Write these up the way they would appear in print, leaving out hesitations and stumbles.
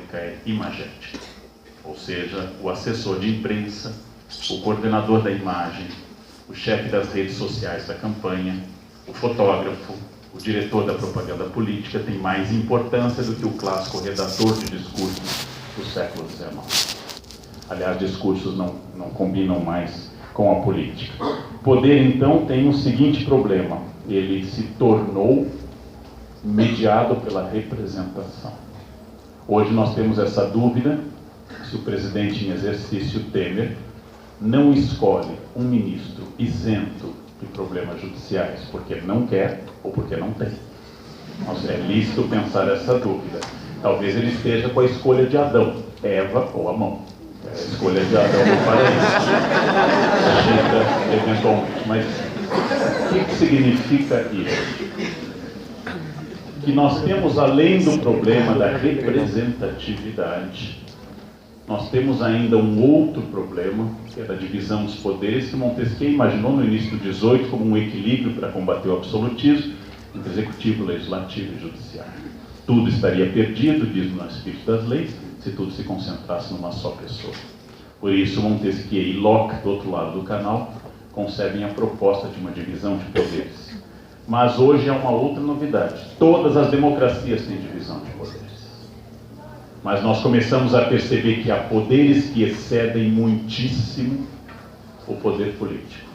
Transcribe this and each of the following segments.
retórica é imagética. Ou seja, o assessor de imprensa, o coordenador da imagem, o chefe das redes sociais da campanha, o fotógrafo, o diretor da propaganda política tem mais importância do que o clássico redator de discursos do século XIX. Aliás, discursos não combinam mais com a política. O poder, então, tem o seguinte problema: ele se tornou mediado pela representação. Hoje nós temos essa dúvida se o presidente em exercício Temer não escolhe um ministro isento de problemas judiciais porque não quer ou porque não tem. Nossa, é lícito pensar essa dúvida. Talvez ele esteja com a escolha de Adão, Eva ou a mão. É a escolha de Adão no paraíso. Chega eventualmente. Mas o que significa isso? Que nós temos, além do problema da representatividade, nós temos ainda um outro problema, que é da divisão dos poderes, que Montesquieu imaginou no início do XVIII como um equilíbrio para combater o absolutismo entre executivo, legislativo e judiciário. Tudo estaria perdido, diz no Espírito das Leis, se tudo se concentrasse numa só pessoa. Por isso, Montesquieu e Locke, do outro lado do canal, concebem a proposta de uma divisão de poderes. Mas hoje é uma outra novidade. Todas as democracias têm divisão de poderes. Mas nós começamos a perceber que há poderes que excedem muitíssimo o poder político.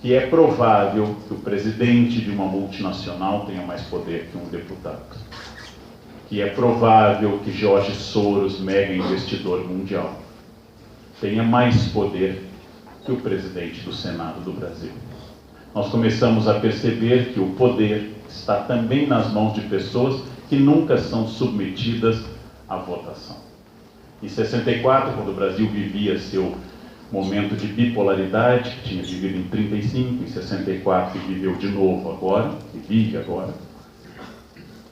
Que é provável que o presidente de uma multinacional tenha mais poder que um deputado. Que é provável que George Soros, mega investidor mundial, tenha mais poder que o presidente do Senado do Brasil. Nós começamos a perceber que o poder está também nas mãos de pessoas que nunca são submetidas à votação. Em 64, quando o Brasil vivia seu momento de bipolaridade, que tinha vivido em 35, em 64 e viveu de novo agora, e vive agora,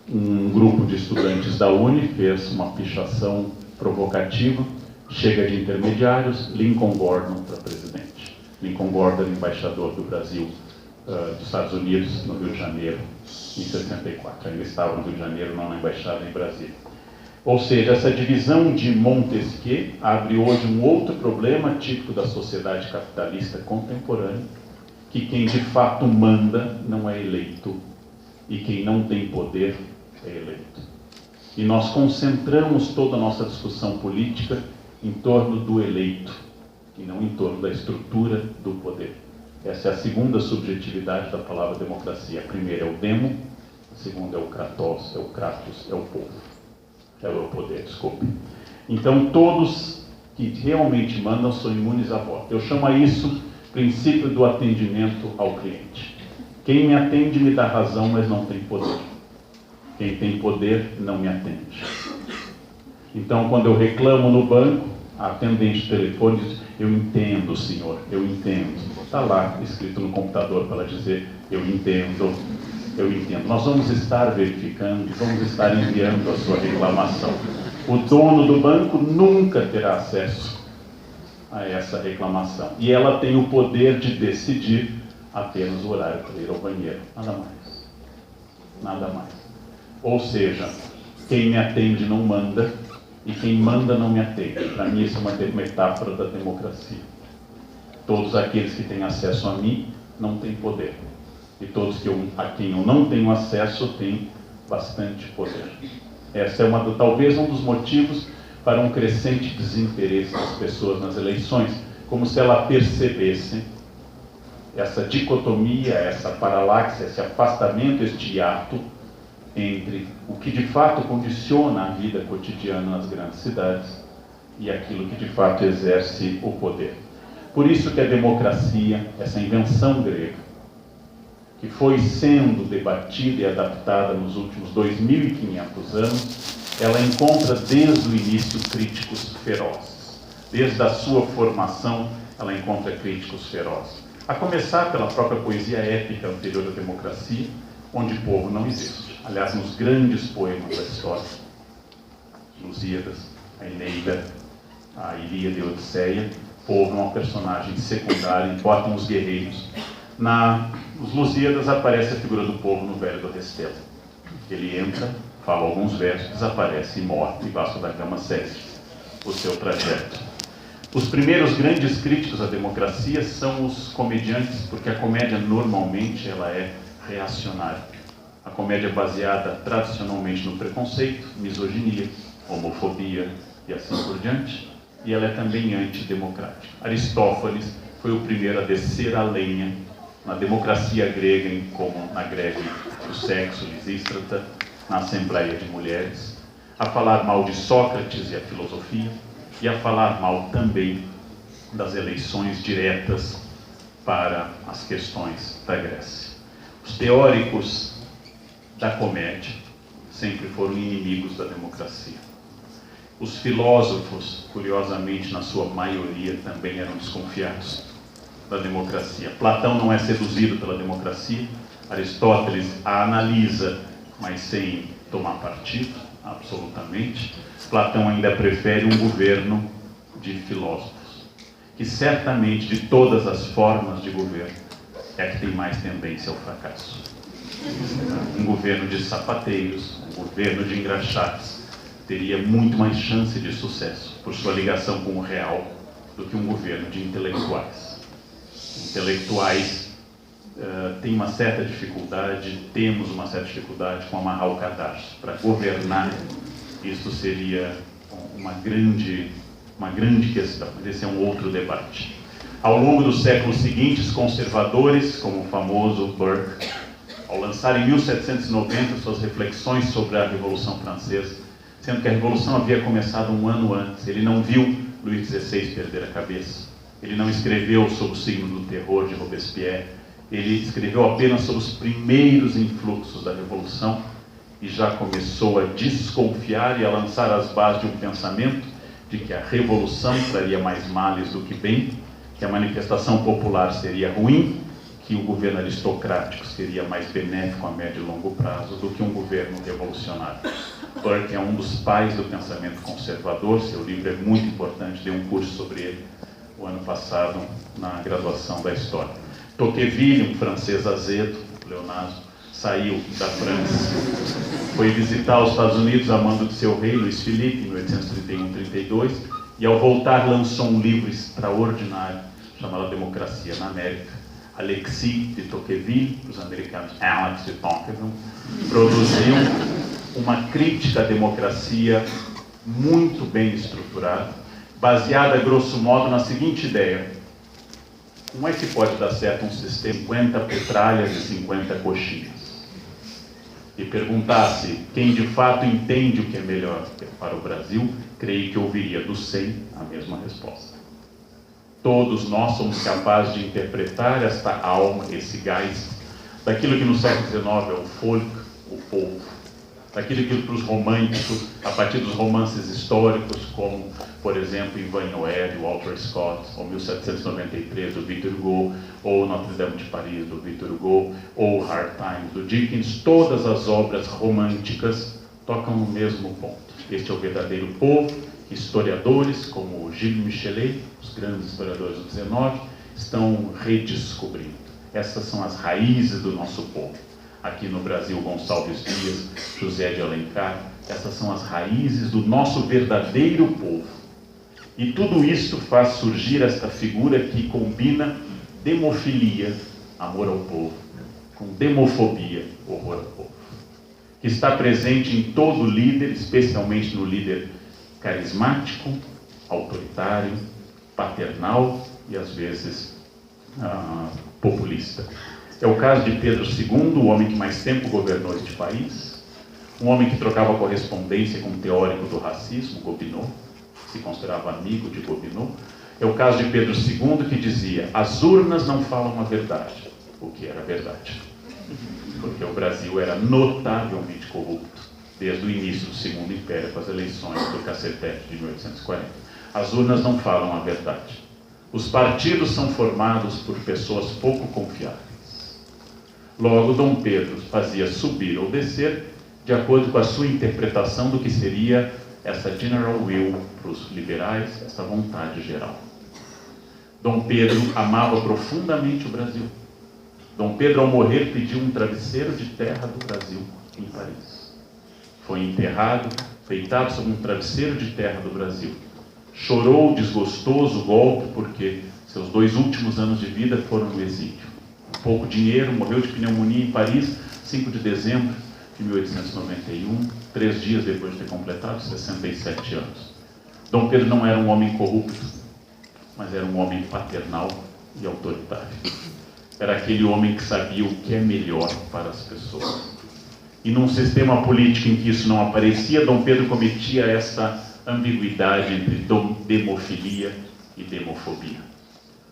um grupo de estudantes da UNE fez uma pichação provocativa, chega de intermediários, Lincoln Gordon para presidente. Lincoln Gordon, embaixador do Brasil, dos Estados Unidos, no Rio de Janeiro, em 64. Ainda estava no Rio de Janeiro, não na embaixada em Brasília. Ou seja, essa divisão de Montesquieu abre hoje um outro problema típico da sociedade capitalista contemporânea, que quem de fato manda não é eleito, e quem não tem poder é eleito. E nós concentramos toda a nossa discussão política em torno do eleito, e não em torno da estrutura do poder. Essa é a segunda subjetividade da palavra democracia. A primeira é o demo, a segunda é o kratos, é o povo. É o poder, desculpe. Então, todos que realmente mandam são imunes a voto. Eu chamo a isso princípio do atendimento ao cliente. Quem me atende me dá razão, mas não tem poder. Quem tem poder não me atende. Então, quando eu reclamo no banco, a atendente de telefone diz: eu entendo, senhor, eu entendo. Está lá escrito no computador para ela dizer: eu entendo. Eu entendo. Nós vamos estar verificando, vamos estar enviando a sua reclamação. O dono do banco nunca terá acesso a essa reclamação. E ela tem o poder de decidir apenas o horário para ir ao banheiro. Nada mais. Nada mais. Ou seja, quem me atende não manda, e quem manda não me atende. Para mim, isso é uma metáfora da democracia. Todos aqueles que têm acesso a mim não têm poder. E todos a quem eu não tenho acesso têm bastante poder. Essa é talvez um dos motivos para um crescente desinteresse das pessoas nas eleições, como se ela percebesse essa dicotomia, essa paralaxe, esse afastamento, este hiato entre o que de fato condiciona a vida cotidiana nas grandes cidades e aquilo que de fato exerce o poder. Por isso que a democracia, essa invenção grega, que foi sendo debatida e adaptada nos últimos 2.500 anos, ela encontra desde o início críticos ferozes. Desde a sua formação, ela encontra críticos ferozes. A começar pela própria poesia épica anterior à democracia, onde povo não existe. Aliás, nos grandes poemas da história, Lusíadas, a Eneida, a Ilíada e a Odisseia, povo é uma personagem secundária, importam os guerreiros. Nos Lusíadas aparece a figura do povo no Velho do Restelo. Ele entra fala alguns versos, desaparece e morre, e Vasco da Gama segue o seu trajeto. Os primeiros grandes críticos à democracia são os comediantes, porque a comédia normalmente ela é reacionária. A comédia é baseada tradicionalmente no preconceito, misoginia, homofobia e assim por diante, e ela é também antidemocrática. Aristófanes foi o primeiro a descer a lenha na democracia grega, como na greve do sexo, Lisístrata, na Assembleia de Mulheres, a falar mal de Sócrates e a filosofia, e a falar mal também das eleições diretas para as questões da Grécia. Os teóricos da comédia sempre foram inimigos da democracia. Os filósofos, curiosamente, na sua maioria, também eram desconfiados da democracia. Platão não é seduzido pela democracia, Aristóteles a analisa, mas sem tomar partido, absolutamente. Platão ainda prefere um governo de filósofos, que certamente, de todas as formas de governo, é a que tem mais tendência ao fracasso. Um governo de sapateiros, um governo de engraxates, teria muito mais chance de sucesso, por sua ligação com o real, do que um governo de intelectuais. Intelectuais têm uma certa dificuldade, temos uma certa dificuldade com amarrar o cadarço. Para governar, isso seria uma grande questão, mas esse é um outro debate. Ao longo dos séculos seguintes, conservadores, como o famoso Burke, ao lançar em 1790 suas reflexões sobre a Revolução Francesa, sendo que a Revolução havia começado um ano antes, ele não viu Luís XVI perder a cabeça, ele não escreveu sobre o signo do terror de Robespierre, ele escreveu apenas sobre os primeiros influxos da Revolução e já começou a desconfiar e a lançar as bases de um pensamento de que a Revolução traria mais males do que bem, que a manifestação popular seria ruim, que o governo aristocrático seria mais benéfico a médio e longo prazo do que um governo revolucionário. Burke é um dos pais do pensamento conservador, seu livro é muito importante, dei um curso sobre ele o ano passado na graduação da História. Tocqueville, um francês azedo, Leonardo, saiu da França, foi visitar os Estados Unidos a mando de seu rei, Luís Felipe, em 1831-32, e ao voltar lançou um livro extraordinário, chamado Democracia na América. Alexis de Tocqueville, os americanos Alex de Tocqueville, produziu uma crítica à democracia muito bem estruturada, baseada, grosso modo, na seguinte ideia: como é que pode dar certo um sistema de 50 petralhas e 50 coxinhas? E perguntasse quem de fato entende o que é melhor para o Brasil, creio que ouviria dos 100 a mesma resposta. Todos nós somos capazes de interpretar esta alma, esse gás, daquilo que no século XIX é o folk, o povo, daquilo que para os românticos, a partir dos romances históricos, como, por exemplo, Ivan Noé, do Walter Scott, ou 1793, do Victor Hugo, ou Notre Dame de Paris, do Victor Hugo, ou Hard Times, do Dickens, todas as obras românticas tocam no mesmo ponto. Este é o verdadeiro povo. Historiadores como Gilles Michelet, os grandes historiadores do XIX, estão redescobrindo. Essas são as raízes do nosso povo. Aqui no Brasil, Gonçalves Dias, José de Alencar, essas são as raízes do nosso verdadeiro povo. E tudo isso faz surgir esta figura que combina demofilia, amor ao povo, com demofobia, horror ao povo. Que está presente em todo líder, especialmente no líder carismático, autoritário, paternal e às vezes populista. É o caso de Pedro II, o homem que mais tempo governou este país, um homem que trocava correspondência com um teórico do racismo, Gobineau, se considerava amigo de Gobineau. É o caso de Pedro II, que dizia: as urnas não falam a verdade, o que era verdade, porque o Brasil era notavelmente corrupto desde o início do Segundo Império, com as eleições do Cacetete de 1840. As urnas não falam a verdade. Os partidos são formados por pessoas pouco confiáveis. Logo, Dom Pedro fazia subir ou descer de acordo com a sua interpretação do que seria essa general will para os liberais, essa vontade geral. Dom Pedro amava profundamente o Brasil. Dom Pedro, ao morrer, pediu um travesseiro de terra do Brasil em Paris. Foi enterrado, deitado sobre um travesseiro de terra do Brasil. Chorou desgostoso o golpe porque seus 2 últimos anos de vida foram no exílio. Pouco dinheiro, morreu de pneumonia em Paris, 5 de dezembro de 1891, 3 dias depois de ter completado 67 anos. Dom Pedro não era um homem corrupto, mas era um homem paternal e autoritário. Era aquele homem que sabia o que é melhor para as pessoas. E num sistema político em que isso não aparecia, Dom Pedro cometia essa ambiguidade entre demofilia e demofobia.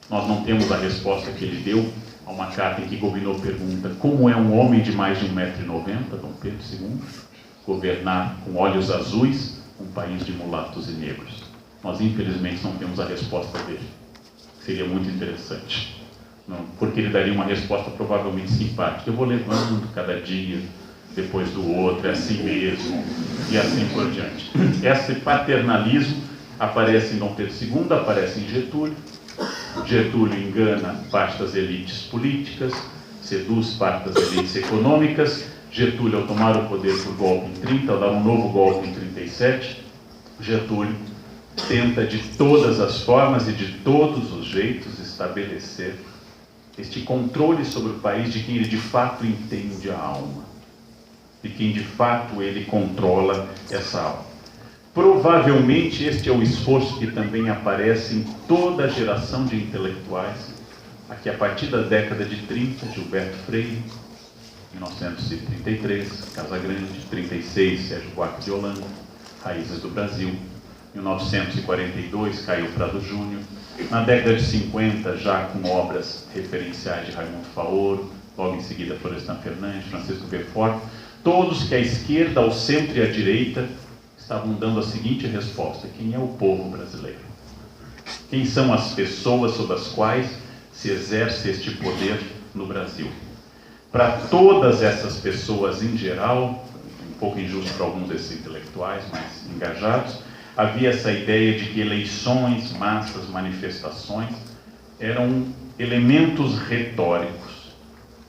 Nós não temos a resposta que ele deu a uma carta em que Gobineau pergunta como é um homem de mais de 1,90 m, Dom Pedro II, governar com olhos azuis um país de mulatos e negros. Nós, infelizmente, não temos a resposta dele. Seria muito interessante. Não, porque ele daria uma resposta provavelmente simpática. Eu vou levando cada dia, depois do outro, é assim mesmo, e assim por diante. Esse paternalismo aparece em Dom Pedro II, aparece em Getúlio. Getúlio engana parte das elites políticas, seduz parte das elites econômicas. Getúlio, ao tomar o poder por golpe em 30, ao dar um novo golpe em 37, Getúlio tenta de todas as formas e de todos os jeitos estabelecer este controle sobre o país de quem ele de fato entende a alma, de quem de fato ele controla essa alma. Provavelmente este é o esforço que também aparece em toda a geração de intelectuais, aqui a partir da década de 30, Gilberto Freire, 1933, Casagrande, 36, Sérgio Buarque de Holanda, Raízes do Brasil, 1942, Caio Prado Júnior, na década de 50, já com obras referenciais de Raimundo Faoro, logo em seguida Florestan Fernandes, Francisco Beaufort, todos que à esquerda, ao centro e à direita estavam dando a seguinte resposta: quem é o povo brasileiro? Quem são as pessoas sobre as quais se exerce este poder no Brasil? Para todas essas pessoas em geral, um pouco injusto para alguns desses intelectuais mais engajados, havia essa ideia de que eleições, massas, manifestações eram elementos retóricos,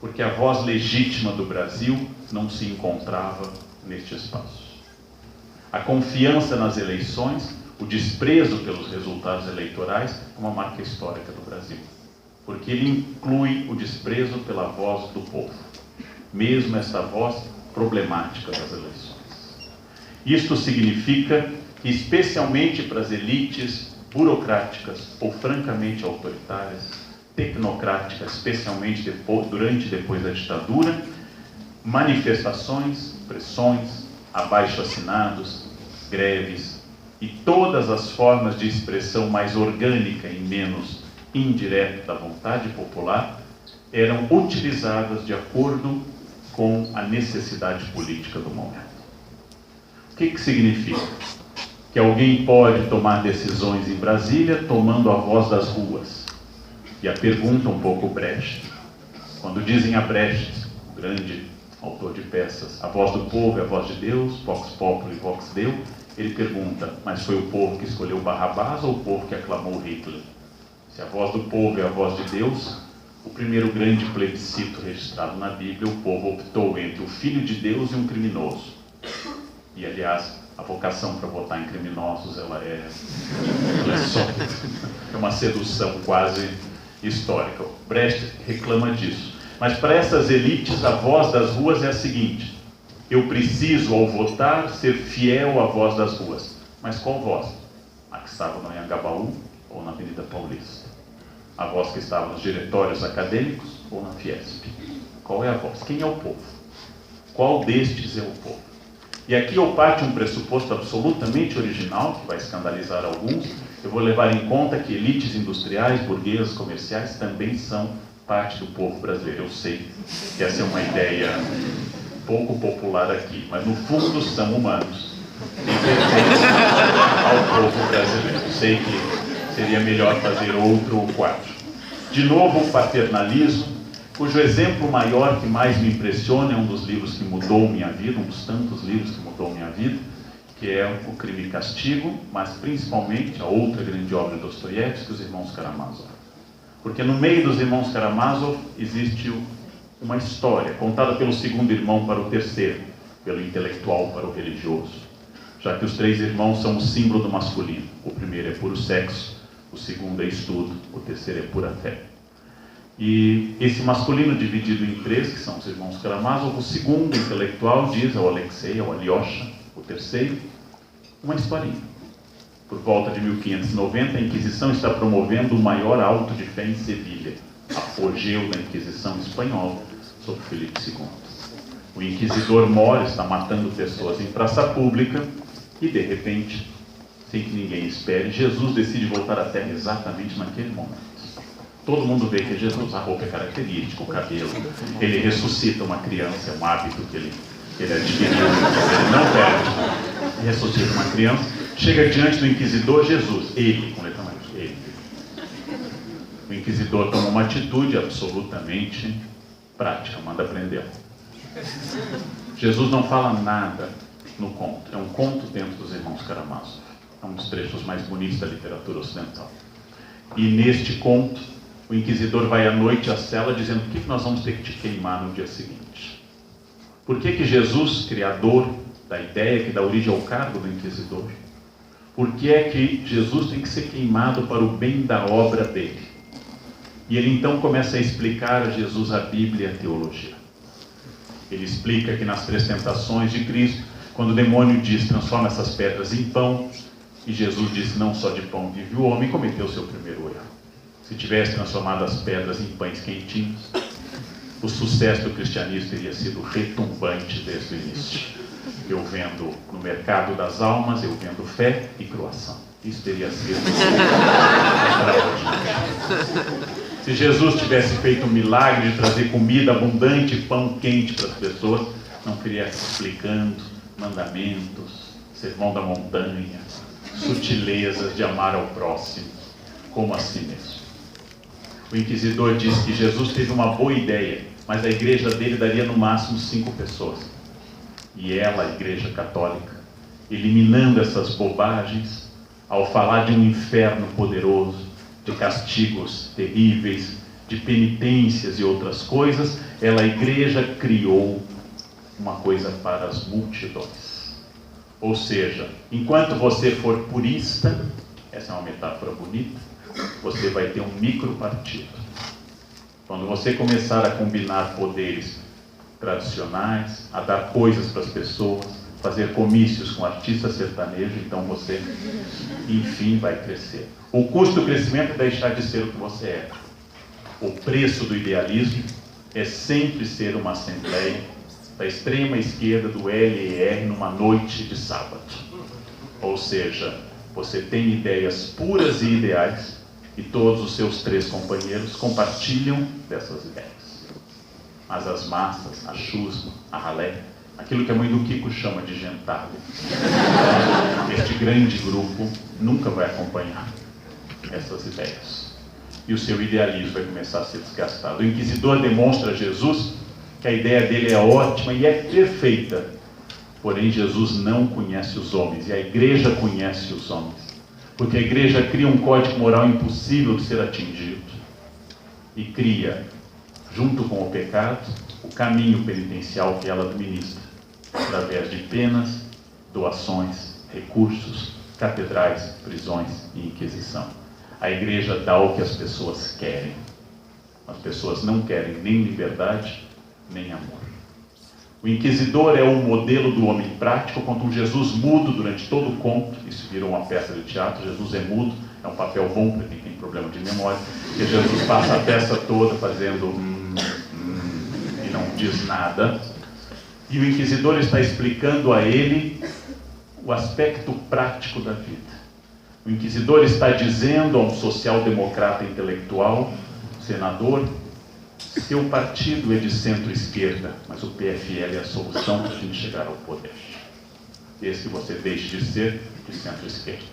porque a voz legítima do Brasil não se encontrava neste espaço. A confiança nas eleições, o desprezo pelos resultados eleitorais é uma marca histórica do Brasil, porque ele inclui o desprezo pela voz do povo, mesmo essa voz problemática das eleições. Isto significa que, especialmente para as elites burocráticas ou francamente autoritárias, tecnocráticas, especialmente durante e depois da ditadura, manifestações, pressões, abaixo-assinados, greves e todas as formas de expressão mais orgânica e menos indireta da vontade popular eram utilizadas de acordo com a necessidade política do momento. O que significa? Que alguém pode tomar decisões em Brasília tomando a voz das ruas. E a pergunta um pouco Brecht. Quando dizem a Brecht, o grande autor de peças, a voz do povo é a voz de Deus, vox populi, vox Deo, ele pergunta, mas foi o povo que escolheu Barrabás ou o povo que aclamou Hitler? Se a voz do povo é a voz de Deus, o primeiro grande plebiscito registrado na Bíblia, o povo optou entre o Filho de Deus e um criminoso. E, aliás, a vocação para votar em criminosos, ela é uma sedução quase histórica. Brecht reclama disso. Mas para essas elites, a voz das ruas é a seguinte: eu preciso, ao votar, ser fiel à voz das ruas. Mas qual voz? A que estava no Anhangabaú ou na Avenida Paulista? A voz que estava nos diretórios acadêmicos ou na Fiesp? Qual é a voz? Quem é o povo? Qual destes é o povo? E aqui eu parto de um pressuposto absolutamente original, que vai escandalizar alguns. Eu vou levar em conta que elites industriais, burguesas, comerciais também são parte do povo brasileiro. Eu sei que essa é uma ideia pouco popular aqui, mas no fundo são humanos e pertencem ao povo brasileiro. Sei que seria melhor fazer outro quadro. De novo, o paternalismo, cujo exemplo maior que mais me impressiona é um dos livros que mudou minha vida, um dos tantos livros que mudou minha vida, que é O Crime e Castigo, mas principalmente a outra grande obra de Dostoiévski, Os Irmãos Karamazov. Porque no meio dos Irmãos Karamazov existe uma história contada pelo segundo irmão para o terceiro. pelo intelectual para o religioso, já que os 3 irmãos são o símbolo do masculino. O primeiro é puro sexo, o segundo é estudo, o terceiro é pura fé. E esse masculino dividido em 3, que são os irmãos Karamazov, o segundo intelectual diz ao Alexei, ao Alyosha, o terceiro, uma historinha. Por volta de 1590, a Inquisição está promovendo o maior auto de fé em Sevilha, apogeu da Inquisição espanhola, sob Filipe II. O inquisidor Mor está matando pessoas em praça pública e, de repente, sem que ninguém espere, Jesus decide voltar à Terra exatamente naquele momento. Todo mundo vê que é Jesus, a roupa é característica, o cabelo. Ele ressuscita uma criança, é um hábito que ele adquiriu, ele não perde. Ressuscita uma criança, chega diante do inquisidor Jesus, ele, com letra maiúscula, ele. O inquisidor toma uma atitude absolutamente prática, manda prendê-lo. Jesus não fala nada no conto, é um conto dentro dos irmãos Karamazov. É um dos trechos mais bonitos da literatura ocidental. E neste conto, o inquisidor vai à noite à cela dizendo: por que nós vamos ter que te queimar no dia seguinte? Por que Jesus, criador da ideia que dá origem ao cargo do inquisidor, por que é que Jesus tem que ser queimado para o bem da obra dele? E ele então começa a explicar a Jesus a Bíblia e a teologia. Ele explica que nas 3 tentações de Cristo, quando o demônio diz: transforma essas pedras em pão, e Jesus disse: não só de pão vive o homem, cometeu o seu primeiro erro. Se tivesse transformado as pedras em pães quentinhos, o sucesso do cristianismo teria sido retumbante desde o início. Eu vendo no mercado das almas, eu vendo fé e croação. Isso teria sido extraordinário. Se Jesus tivesse feito um milagre de trazer comida abundante, pão quente para as pessoas, não queria explicando mandamentos, sermão da montanha, sutilezas de amar ao próximo, como a si mesmo. O inquisidor diz que Jesus teve uma boa ideia, mas a igreja dele daria no máximo 5 pessoas. E ela, a igreja católica, eliminando essas bobagens, ao falar de um inferno poderoso, de castigos terríveis, de penitências e outras coisas, ela, a igreja, criou uma coisa para as multidões. Ou seja, enquanto você for purista, essa é uma metáfora bonita, você vai ter um micropartido. Quando você começar a combinar poderes tradicionais, a dar coisas para as pessoas, fazer comícios com artistas sertanejos, então você, enfim, vai crescer. O custo do crescimento é deixar de ser o que você é. O preço do idealismo é sempre ser uma assembleia da extrema esquerda do LER numa noite de sábado. Ou seja, você tem ideias puras e ideais e todos os seus 3 companheiros compartilham dessas ideias. Mas as massas, a chusma, a ralé, aquilo que a mãe do Kiko chama de gentalha, este grande grupo nunca vai acompanhar essas ideias. E o seu idealismo vai começar a ser desgastado. O inquisidor demonstra a Jesus que a ideia dele é ótima e é perfeita. Porém, Jesus não conhece os homens, e a igreja conhece os homens. Porque a igreja cria um código moral impossível de ser atingido. E cria, junto com o pecado, o caminho penitencial que ela administra, através de penas, doações, recursos, catedrais, prisões e inquisição. A igreja dá o que as pessoas querem. As pessoas não querem nem liberdade, nem amor. O inquisidor é o modelo do homem prático, contra um Jesus mudo durante todo o conto. Isso virou uma peça de teatro. Jesus é mudo, é um papel bom para quem tem problema de memória, porque Jesus passa a peça toda fazendo e não diz nada. E o inquisidor está explicando a ele o aspecto prático da vida. O inquisidor está dizendo a um social-democrata intelectual, senador: seu partido é de centro-esquerda, mas o PFL é a solução para a gente chegar ao poder. Desde que você deixe de ser de centro-esquerda.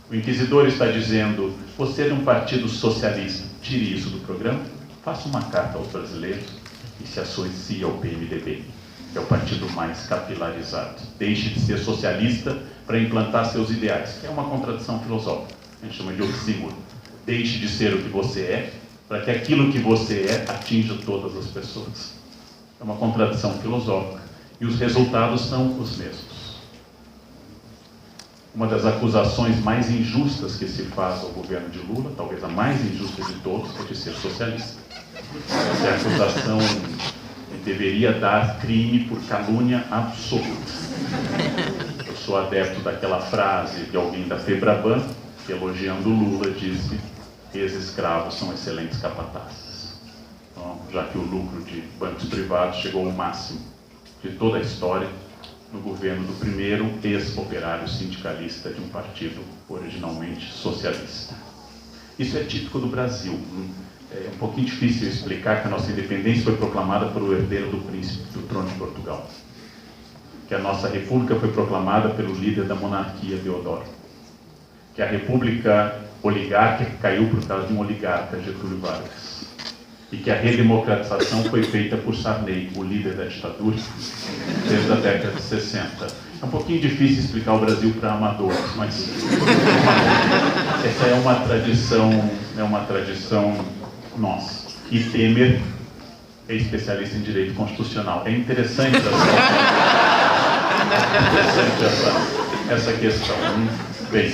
O inquisidor está dizendo: você é de um partido socialista, tire isso do programa, faça uma carta aos brasileiros e se associe ao PMDB, que é o partido mais capilarizado. Deixe de ser socialista para implantar seus ideais, que é uma contradição filosófica, a gente chama de oxímoron. Deixe de ser o que você é, para que aquilo que você é atinja todas as pessoas. É uma contradição filosófica E os resultados são os mesmos. Uma das acusações mais injustas que se faz ao governo de Lula, talvez a mais injusta de todos, é de ser socialista. Essa é a acusação que deveria dar crime por calúnia absoluta. Eu sou adepto daquela frase de alguém da Febraban, que elogiando Lula disse: ex-escravos são excelentes capatazes. Então, já que o lucro de bancos privados chegou ao máximo de toda a história, no governo do primeiro ex-operário sindicalista de um partido originalmente socialista. Isso é típico do Brasil. É um pouquinho difícil explicar que a nossa independência foi proclamada pelo herdeiro do príncipe do trono de Portugal, que a nossa república foi proclamada pelo líder da monarquia, Deodoro, que a república oligárquica caiu por causa de um oligarca, Getúlio Vargas, e que a redemocratização foi feita por Sarney, o líder da ditadura, desde a década de 60. É um pouquinho difícil explicar o Brasil para amadores, mas essa é uma tradição nossa. E Temer é especialista em direito constitucional. É interessante essa questão. Bem,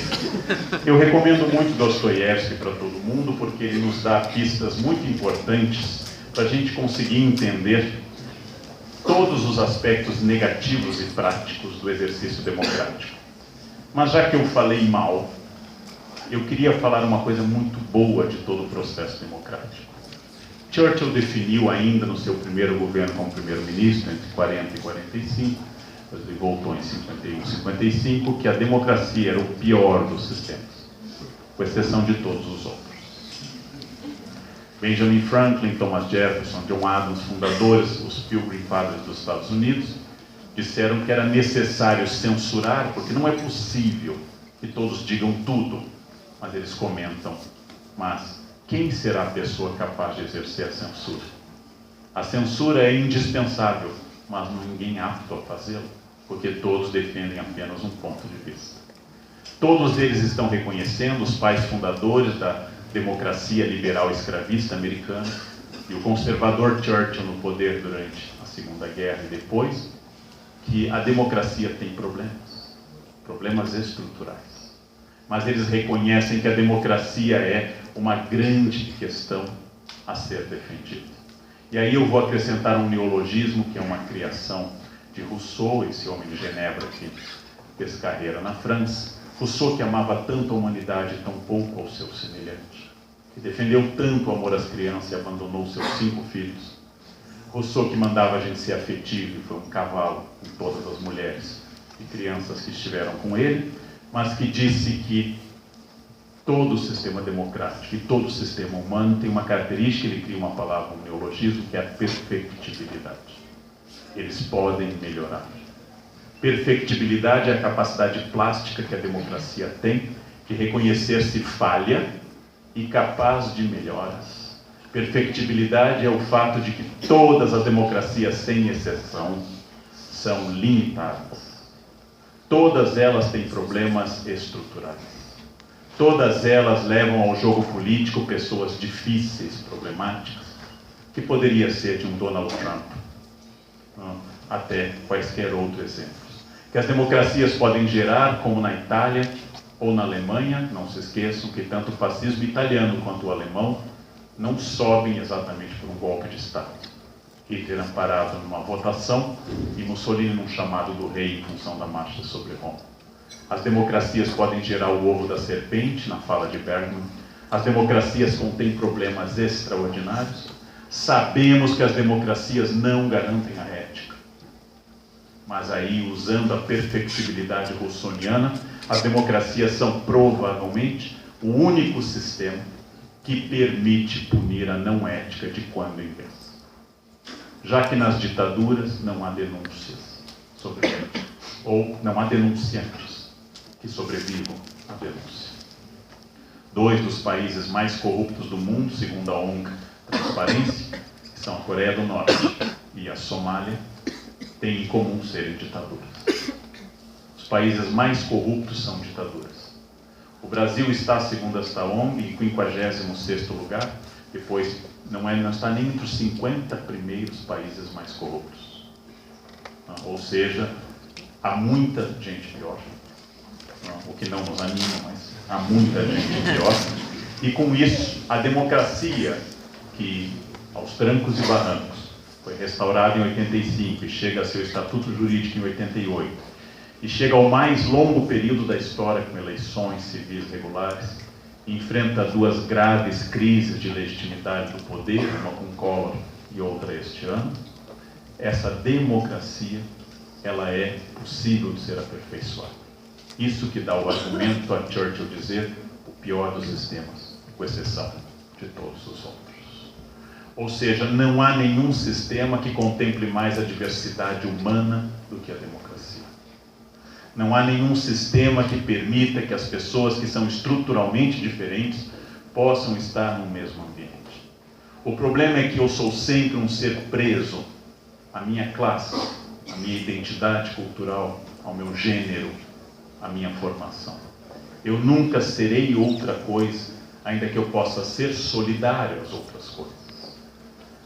eu recomendo muito Dostoiévski para todo mundo, porque ele nos dá pistas muito importantes para a gente conseguir entender todos os aspectos negativos e práticos do exercício democrático. Mas já que eu falei mal, eu queria falar uma coisa muito boa de todo o processo democrático. Churchill definiu ainda no seu primeiro governo como primeiro-ministro, entre 40 e 45, ele voltou em 51 e 55, que a democracia era o pior dos sistemas, com exceção de todos os outros. Benjamin Franklin, Thomas Jefferson, John Adams, fundadores, os Pilgrim Fathers dos Estados Unidos, disseram que era necessário censurar, porque não é possível que todos digam tudo, mas eles comentam: mas quem será a pessoa capaz de exercer a censura? A censura é indispensável, mas não há ninguém apto a fazê-lo, porque todos defendem apenas um ponto de vista. Todos eles estão reconhecendo, os pais fundadores da democracia liberal escravista americana e o conservador Churchill no poder durante a Segunda Guerra e depois, que a democracia tem problemas estruturais. Mas eles reconhecem que a democracia é uma grande questão a ser defendida. E aí eu vou acrescentar um neologismo, que é uma criação de Rousseau, esse homem de Genebra que fez carreira na França. Rousseau, que amava tanto a humanidade e tão pouco ao seu semelhante, que defendeu tanto o amor às crianças e abandonou seus 5 filhos. Rousseau, que mandava a gente ser afetivo e foi um cavalo com todas as mulheres e crianças que estiveram com ele, mas que disse que todo o sistema democrático e todo o sistema humano tem uma característica, ele cria uma palavra, um neologismo, que é a perfectibilidade. Eles podem melhorar. Perfectibilidade é a capacidade plástica que a democracia tem de reconhecer-se falha e capaz de melhoras. Perfectibilidade é o fato de que todas as democracias, sem exceção, são limitadas. Todas elas têm problemas estruturais. Todas elas levam ao jogo político pessoas difíceis, problemáticas, que poderia ser de um Donald Trump, até quaisquer outros exemplos. Que as democracias podem gerar, como na Itália ou na Alemanha, não se esqueçam que tanto o fascismo italiano quanto o alemão não sobem exatamente por um golpe de Estado. Hitler amparado numa votação e Mussolini num chamado do rei em função da marcha sobre Roma. As democracias podem gerar o ovo da serpente, na fala de Bergman. As democracias contêm problemas extraordinários. Sabemos que as democracias não garantem a ética. Mas aí, usando a perfectibilidade russoniana, as democracias são provavelmente o único sistema que permite punir a não ética de quando em vez. Já que nas ditaduras não há denúncias sobre ética, ou não há denunciantes que sobrevivam à denúncia. 2 dos países mais corruptos do mundo, segundo a ONG Transparência, que são a Coreia do Norte e a Somália, têm em comum serem ditaduras. Os países mais corruptos são ditaduras. O Brasil está, segundo esta ONG, em 56º lugar, depois não está nem entre os 50 primeiros países mais corruptos. Ou seja, há muita gente pior, o que não nos anima, mas há muita gente pior. E com isso, a democracia, que aos trancos e barrancos foi restaurada em 85 e chega a seu estatuto jurídico em 88, e chega ao mais longo período da história com eleições civis regulares, enfrenta duas graves crises de legitimidade do poder, uma com Collor e outra este ano. Essa democracia, ela é possível de ser aperfeiçoada. Isso que dá o argumento a Churchill dizer o pior dos sistemas, com exceção de todos os outros. Ou seja, não há nenhum sistema que contemple mais a diversidade humana do que a democracia. Não há nenhum sistema que permita que as pessoas que são estruturalmente diferentes possam estar no mesmo ambiente. O problema é que eu sou sempre um ser preso à minha classe, à minha identidade cultural, ao meu gênero, à minha formação. Eu nunca serei outra coisa, ainda que eu possa ser solidário às outras coisas.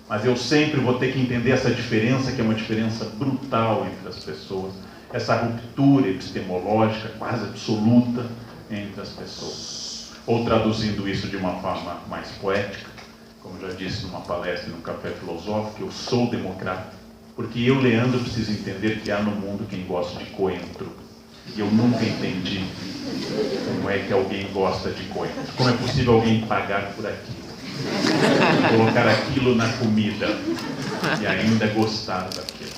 Mas eu sempre vou ter que entender essa diferença, que é uma diferença brutal entre as pessoas, essa ruptura epistemológica quase absoluta entre as pessoas. Ou traduzindo isso de uma forma mais poética, como já disse numa palestra, num café filosófico, eu sou democrata, porque eu, Leandro, preciso entender que há no mundo quem gosta de coentro. E eu nunca entendi como é que alguém gosta de coentro. Como é possível alguém pagar por aquilo? Colocar aquilo na comida e ainda gostar daquilo.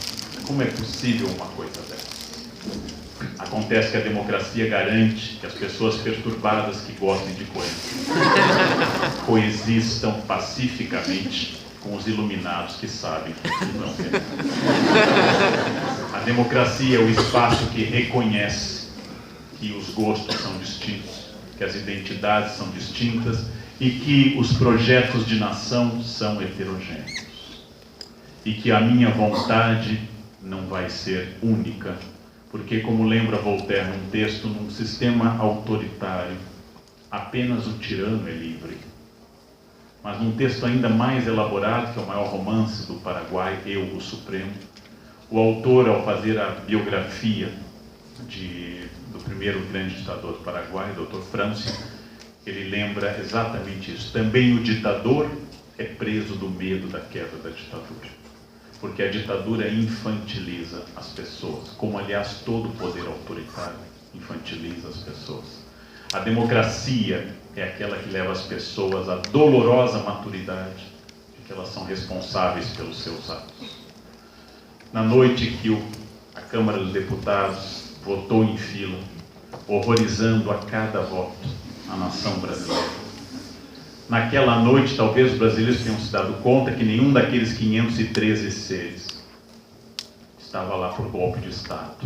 Como é possível uma coisa dessa? Acontece que a democracia garante que as pessoas perturbadas que gostem de coentro coexistam pacificamente com os iluminados que sabem que não querem. A democracia é o espaço que reconhece que os gostos são distintos, que as identidades são distintas e que os projetos de nação são heterogêneos. E que a minha vontade não vai ser única, porque, como lembra Voltaire num texto, num sistema autoritário, apenas o tirano é livre. Mas num texto ainda mais elaborado, que é o maior romance do Paraguai, Eu, o Supremo, o autor, ao fazer a biografia do primeiro grande ditador do Paraguai, Dr. Francio, ele lembra exatamente isso. Também o ditador é preso do medo da queda da ditadura. Porque a ditadura infantiliza as pessoas, como, aliás, todo poder autoritário infantiliza as pessoas. A democracia é aquela que leva as pessoas à dolorosa maturidade de que elas são responsáveis pelos seus atos. Na noite que a Câmara dos Deputados votou em fila, horrorizando a cada voto a nação brasileira, naquela noite, talvez os brasileiros tenham se dado conta que nenhum daqueles 513 seres estava lá por golpe de Estado.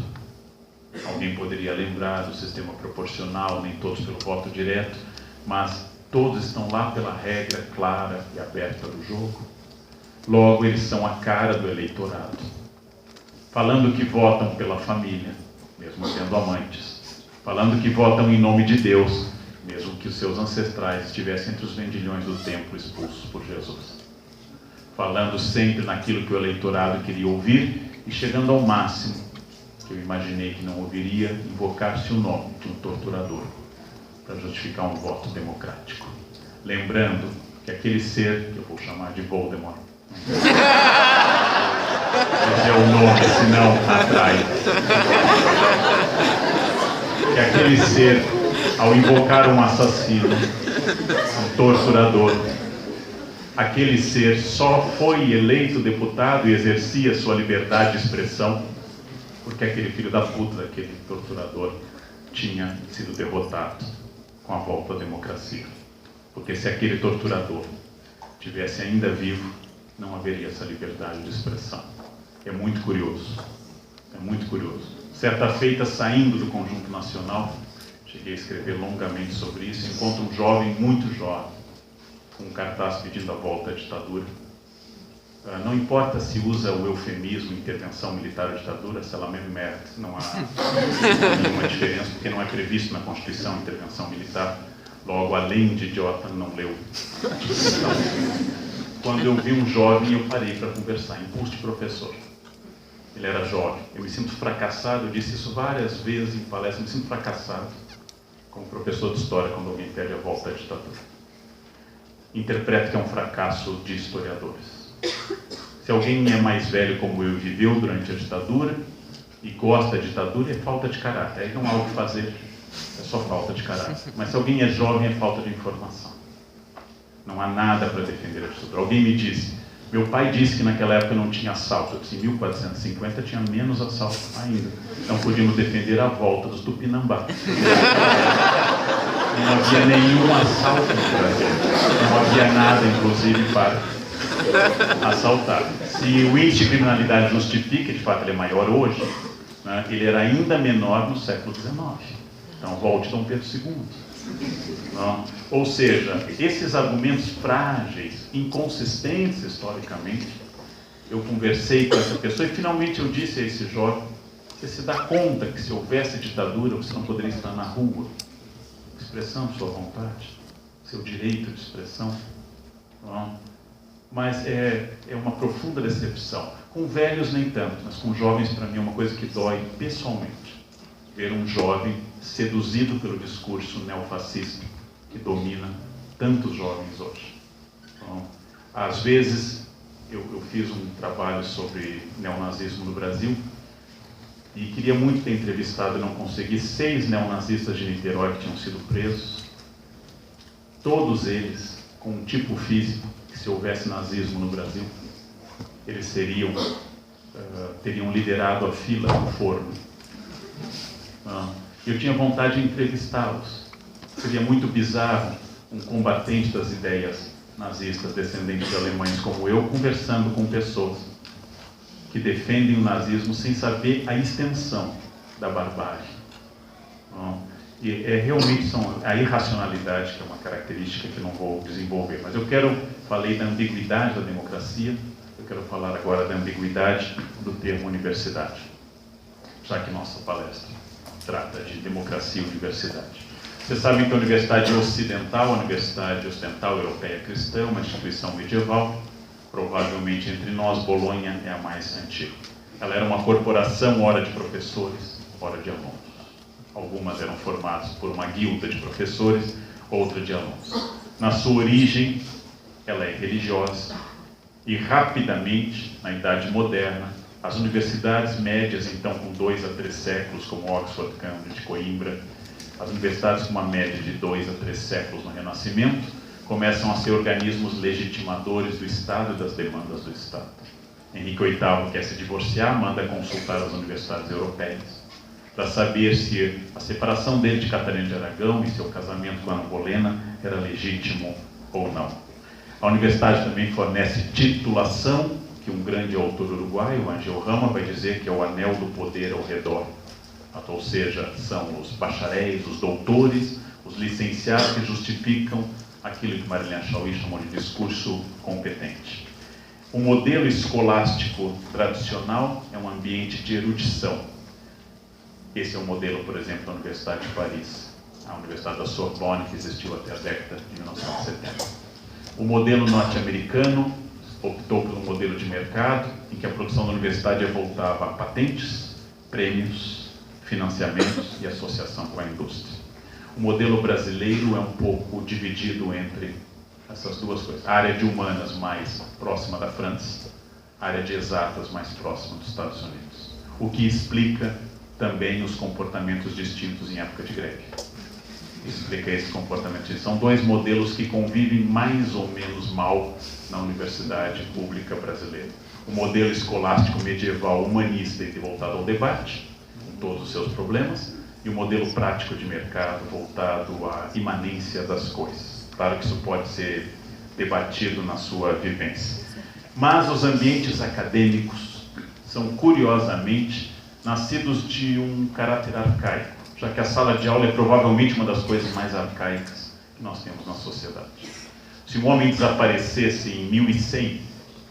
Alguém poderia lembrar do sistema proporcional, nem todos pelo voto direto, mas todos estão lá pela regra clara e aberta do jogo. Logo, eles são a cara do eleitorado, falando que votam pela família, mesmo tendo amantes, falando que votam em nome de Deus, mesmo que os seus ancestrais estivessem entre os vendilhões do templo expulsos por Jesus. Falando sempre naquilo que o eleitorado queria ouvir e chegando ao máximo, que eu imaginei que não ouviria, invocar-se o nome de um torturador para justificar um voto democrático. Lembrando que aquele ser, que eu vou chamar de Voldemort, esse é o nome, senão atrai, que aquele ser, ao invocar um assassino, um torturador, aquele ser só foi eleito deputado e exercia sua liberdade de expressão porque aquele filho da puta, aquele torturador, tinha sido derrotado com a volta à democracia. Porque se aquele torturador tivesse ainda vivo, não haveria essa liberdade de expressão. É muito curioso, é muito curioso. Certa feita, saindo do Conjunto Nacional, cheguei a escrever longamente sobre isso, encontro um jovem, muito jovem, com um cartaz pedindo a volta à ditadura. Não importa se usa o eufemismo intervenção militar ou ditadura, se ela mesmo merda, não há nenhuma diferença, porque não é previsto na Constituição intervenção militar. Logo, além de idiota, não leu. Então, quando eu vi um jovem, eu parei para conversar, impulso de professor. ele era jovem. Eu me sinto fracassado, eu disse isso várias vezes em palestras, eu me sinto fracassado como professor de história quando alguém pede a volta à ditadura. Interpreto que é um fracasso de historiadores. Se alguém é mais velho como eu, viveu durante a ditadura e gosta da ditadura, é falta de caráter. Aí não há o que fazer, é só falta de caráter. Mas se alguém é jovem, é falta de informação. Não há nada para defender a ditadura. Alguém me disse, meu pai disse que naquela época não tinha assalto. Eu disse, em 1450 tinha menos assalto ainda. Então podíamos defender a volta dos Tupinambá. Não havia nenhum assalto no Brasil. Não havia nada, inclusive, para assaltar. Se o índice de criminalidade justifica, de fato ele é maior hoje, né, ele era ainda menor no século XIX. Então volte Dom Pedro II. Não? Ou seja, esses argumentos frágeis, inconsistentes historicamente, eu conversei com essa pessoa e finalmente eu disse a esse jovem, você se dá conta que se houvesse ditadura você não poderia estar na rua, expressando sua vontade, seu direito de expressão. Não? Mas é uma profunda decepção. Com velhos nem tanto, mas com jovens para mim é uma coisa que dói pessoalmente. Ver um jovem seduzido pelo discurso neofascista que domina tantos jovens hoje. Então, às vezes, eu fiz um trabalho sobre neonazismo no Brasil e queria muito ter entrevistado e não consegui 6 neonazistas de Niterói que tinham sido presos. Todos eles com um tipo físico que, se houvesse nazismo no Brasil, eles teriam liderado a fila do forno. Eu tinha vontade de entrevistá-los. Seria muito bizarro um combatente das ideias nazistas, descendente de alemães como eu, conversando com pessoas que defendem o nazismo sem saber a extensão da barbárie. E realmente a irracionalidade, que é uma característica que não vou desenvolver. Mas falei da ambiguidade da democracia, eu quero falar agora da ambiguidade do termo universidade, já que nossa palestra trata de democracia e universidade. Vocês sabem que a Universidade Ocidental, a Universidade Ocidental Europeia Cristã, é uma instituição medieval, provavelmente entre nós, Bolonha é a mais antiga. Ela era uma corporação, ora de professores, ora de alunos. Algumas eram formadas por uma guilda de professores, outra de alunos. Na sua origem, ela é religiosa e rapidamente, na Idade Moderna, as universidades médias, então com 2 a 3 séculos, como Oxford, Cambridge, Coimbra, as universidades com uma média de 2 a 3 séculos no Renascimento, começam a ser organismos legitimadores do Estado e das demandas do Estado. Henrique VIII quer se divorciar, manda consultar as universidades europeias para saber se a separação dele de Catarina de Aragão e seu casamento com Ana Bolena era legítimo ou não. A universidade também fornece titulação, que um grande autor uruguaio, Angel Rama, vai dizer que é o anel do poder ao redor. Ou seja, são os bacharéis, os doutores, os licenciados que justificam aquilo que Marilyn Chauí chamou de discurso competente. O modelo escolástico tradicional é um ambiente de erudição. Esse é o modelo, por exemplo, da Universidade de Paris, a Universidade da Sorbonne, que existiu até a década de 1970. O modelo norte-americano optou pelo modelo de mercado, em que a produção da universidade é voltada a patentes, prêmios, financiamentos e associação com a indústria. O modelo brasileiro é um pouco dividido entre essas duas coisas. A área de humanas mais próxima da França, a área de exatas mais próxima dos Estados Unidos. O que explica também os comportamentos distintos em época de greve. Explica esse comportamento. São 2 modelos que convivem mais ou menos mal na universidade pública brasileira. O modelo escolástico medieval humanista e voltado ao debate, com todos os seus problemas, e o modelo prático de mercado voltado à imanência das coisas. Claro que isso pode ser debatido na sua vivência. Mas os ambientes acadêmicos são, curiosamente, nascidos de um caráter arcaico, já que a sala de aula é provavelmente uma das coisas mais arcaicas que nós temos na sociedade. Se um homem desaparecesse em 1100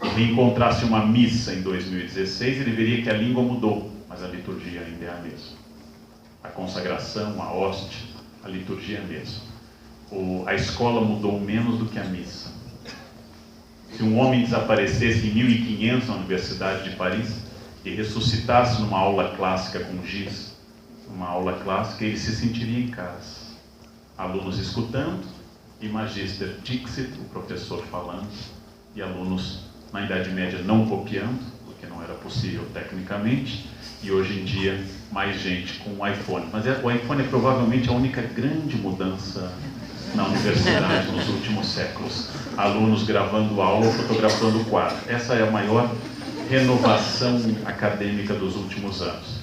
e reencontrasse uma missa em 2016, ele veria que a língua mudou, mas a liturgia ainda é a mesma. A consagração, a hóstia, a liturgia é a mesma. A escola mudou menos do que a missa. Se um homem desaparecesse em 1500 na Universidade de Paris, e ressuscitasse numa aula clássica com giz, numa aula clássica, ele se sentiria em casa. Alunos escutando, e Magister Dixit, o professor falando, e alunos na Idade Média não copiando, porque não era possível tecnicamente, e hoje em dia mais gente com o iPhone. Mas o iPhone é provavelmente a única grande mudança na universidade nos últimos séculos. Alunos gravando aula ou fotografando o quadro. Essa é a maior renovação acadêmica dos últimos anos.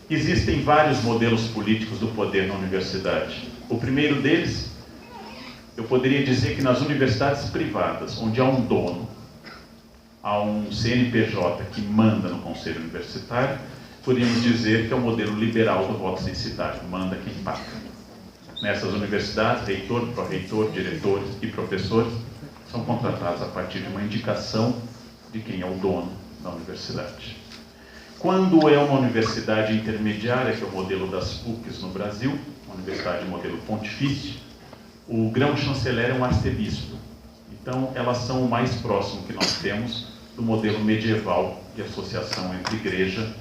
Existem vários modelos políticos do poder na universidade. O primeiro deles, eu poderia dizer que nas universidades privadas, onde há um dono, há um CNPJ que manda no conselho universitário, poderíamos dizer que é o modelo liberal do voto censitário, manda quem paga. Nessas universidades, reitor, pró-reitor, diretores e professores são contratados a partir de uma indicação de quem é o dono da universidade. Quando é uma universidade intermediária, que é o modelo das PUCs no Brasil, uma universidade modelo pontifício, o grão-chanceler é um arcebispo. Então, elas são o mais próximo que nós temos do modelo medieval de associação entre igreja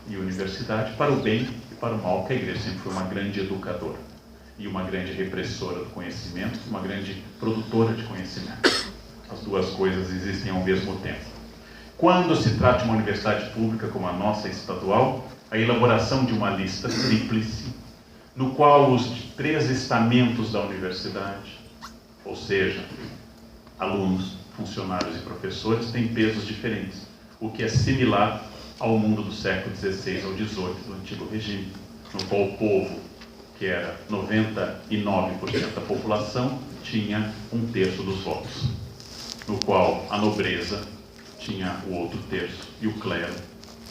e universidade, para o bem e para o mal, que a igreja sempre foi uma grande educadora e uma grande repressora do conhecimento, uma grande produtora de conhecimento. As duas coisas existem ao mesmo tempo. Quando se trata de uma universidade pública como a nossa estadual, a elaboração de uma lista tríplice, no qual os 3 estamentos da universidade, ou seja, alunos, funcionários e professores, têm pesos diferentes, o que é similar ao mundo do século XVI ao XVIII, do antigo regime, no qual o povo, que era 99% da população, tinha 1/3 dos votos, no qual a nobreza tinha o outro terço e o clero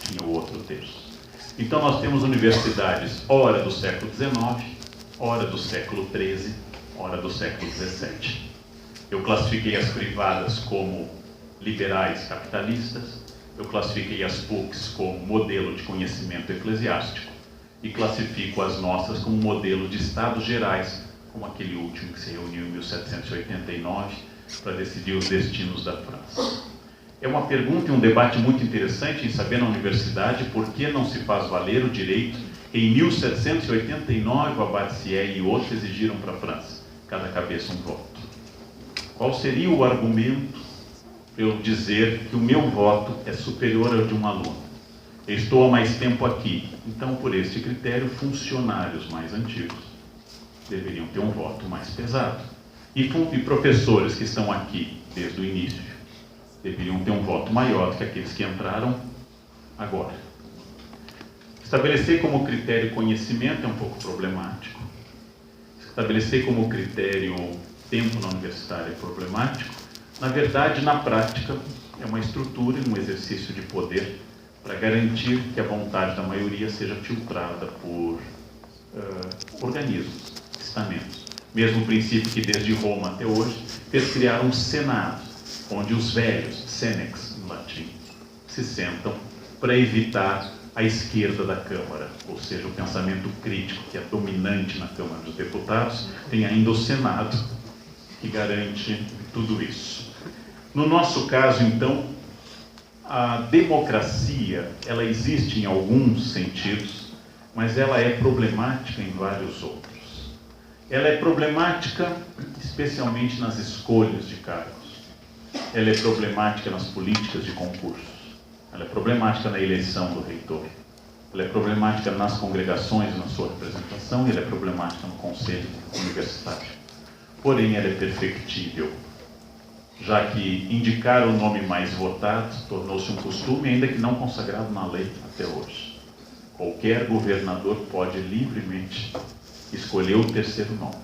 tinha o outro terço. Então nós temos universidades, ora do século XIX, ora do século XIII, ora do século XVII. Eu classifiquei as privadas como liberais capitalistas, eu classifiquei as PUCs como modelo de conhecimento eclesiástico e classifico as nossas como modelo de estados gerais, como aquele último que se reuniu em 1789 para decidir os destinos da França. É uma pergunta e um debate muito interessante em saber na universidade por que não se faz valer o direito. Em 1789, o Abad Sieyes e outros exigiram para a França, cada cabeça um voto. Qual seria o argumento para eu dizer que o meu voto é superior ao de um aluno? Eu estou há mais tempo aqui, então, por este critério, funcionários mais antigos deveriam ter um voto mais pesado. E professores que estão aqui desde o início deveriam ter um voto maior do que aqueles que entraram agora. Estabelecer como critério conhecimento é um pouco problemático. Estabelecer como critério tempo na universidade é problemático. Na verdade, na prática, é uma estrutura e um exercício de poder para garantir que a vontade da maioria seja filtrada por organismos, estamentos. Mesmo princípio que desde Roma até hoje fez criar um senado, onde os velhos, senex em latim, se sentam para evitar a esquerda da Câmara, ou seja, o pensamento crítico que é dominante na Câmara dos Deputados, tem ainda o Senado, que garante tudo isso. No nosso caso, então, a democracia, ela existe em alguns sentidos, mas ela é problemática em vários outros. Ela é problemática especialmente nas escolhas de cargos. Ela é problemática nas políticas de concursos. Ela é problemática na eleição do reitor. Ela é problemática nas congregações, na sua representação, e ela é problemática no conselho universitário. Porém, ela é perfectível, já que indicar o nome mais votado tornou-se um costume, ainda que não consagrado na lei até hoje. Qualquer governador pode livremente escolher o terceiro nome.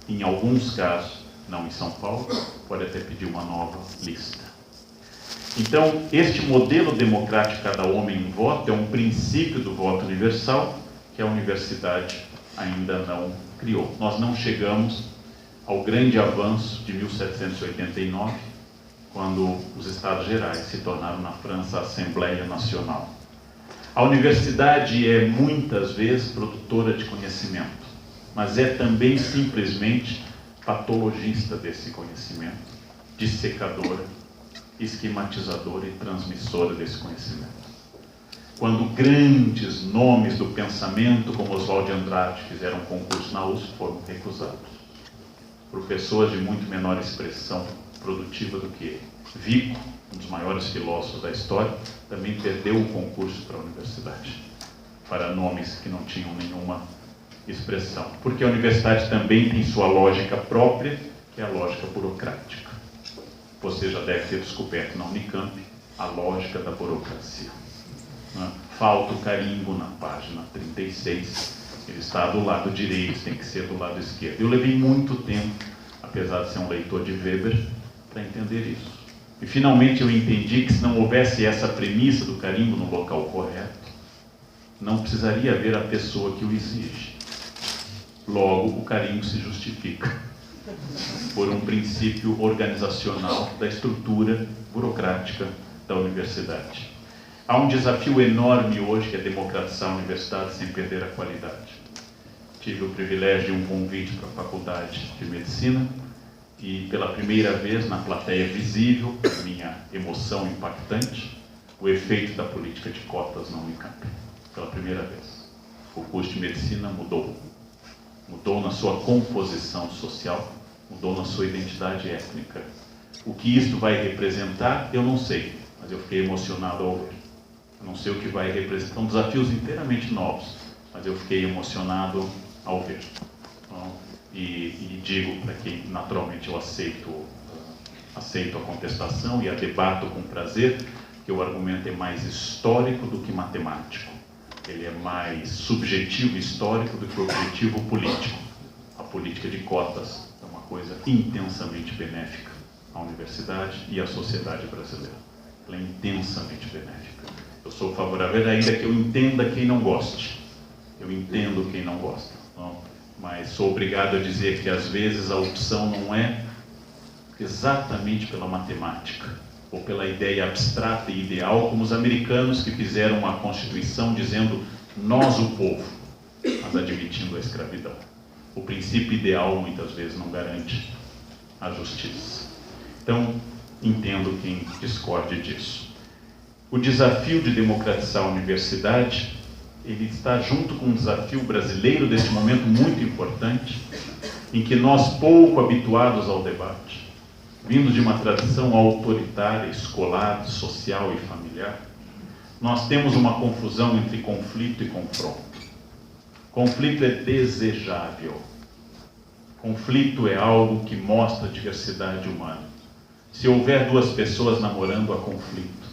Em alguns casos, não em São Paulo, pode até pedir uma nova lista. Então, este modelo democrático, cada homem um voto, é um princípio do voto universal que a universidade ainda não criou. Nós não chegamos ao grande avanço de 1789, quando os Estados Gerais se tornaram na França a Assembleia Nacional. A universidade é muitas vezes produtora de conhecimento, mas é também simplesmente patologista desse conhecimento, dissecadora, esquematizadora e transmissora desse conhecimento. quando grandes nomes do pensamento, como Oswald de Andrade, fizeram concurso na USP, foram recusados por pessoas de muito menor expressão produtiva do que ele. Vico, um dos maiores filósofos da história, também perdeu o concurso para a universidade, para nomes que não tinham nenhuma expressão. Porque a universidade também tem sua lógica própria, que é a lógica burocrática. Você já deve ter descoberto na Unicamp a lógica da burocracia. Falta o carimbo na página 36, ele está do lado direito, tem que ser do lado esquerdo. Eu levei muito tempo, apesar de ser um leitor de Weber, para entender isso. E finalmente eu entendi que se não houvesse essa premissa do carimbo no local correto, não precisaria haver a pessoa que o exige. Logo, o carimbo se justifica por um princípio organizacional da estrutura burocrática da universidade. Há um desafio enorme hoje, que é democratizar a universidade sem perder a qualidade. Tive o privilégio de um convite para a Faculdade de Medicina e, pela primeira vez, na plateia visível, minha emoção impactante, o efeito da política de cotas na Unicamp. Pela primeira vez. O curso de Medicina mudou. Mudou na sua composição social, mudou na sua identidade étnica. O que isto vai representar, eu não sei, mas eu fiquei emocionado ao ver. Eu não sei o que vai representar, são desafios inteiramente novos, mas eu fiquei emocionado ao ver. Então, e digo para quem naturalmente eu aceito a contestação e a debato com prazer, que o argumento é mais histórico do que matemático. Ele é mais subjetivo e histórico do que objetivo político. A política de cotas é uma coisa intensamente benéfica à universidade e à sociedade brasileira. Ela é intensamente benéfica. Eu sou favorável, ainda que eu entenda quem não goste. Eu entendo quem não gosta. Não? Mas sou obrigado a dizer que, às vezes, a opção não é exatamente pela matemática, ou pela ideia abstrata e ideal, como os americanos que fizeram uma Constituição dizendo nós, o povo, mas admitindo a escravidão. O princípio ideal, muitas vezes, não garante a justiça. Então, entendo quem discorde disso. O desafio de democratizar a universidade, ele está junto com um desafio brasileiro desse momento muito importante, em que nós, pouco habituados ao debate, vindos de uma tradição autoritária, escolar, social e familiar, nós temos uma confusão entre conflito e confronto. Conflito é desejável. Conflito é algo que mostra a diversidade humana. Se houver duas pessoas namorando, há conflito.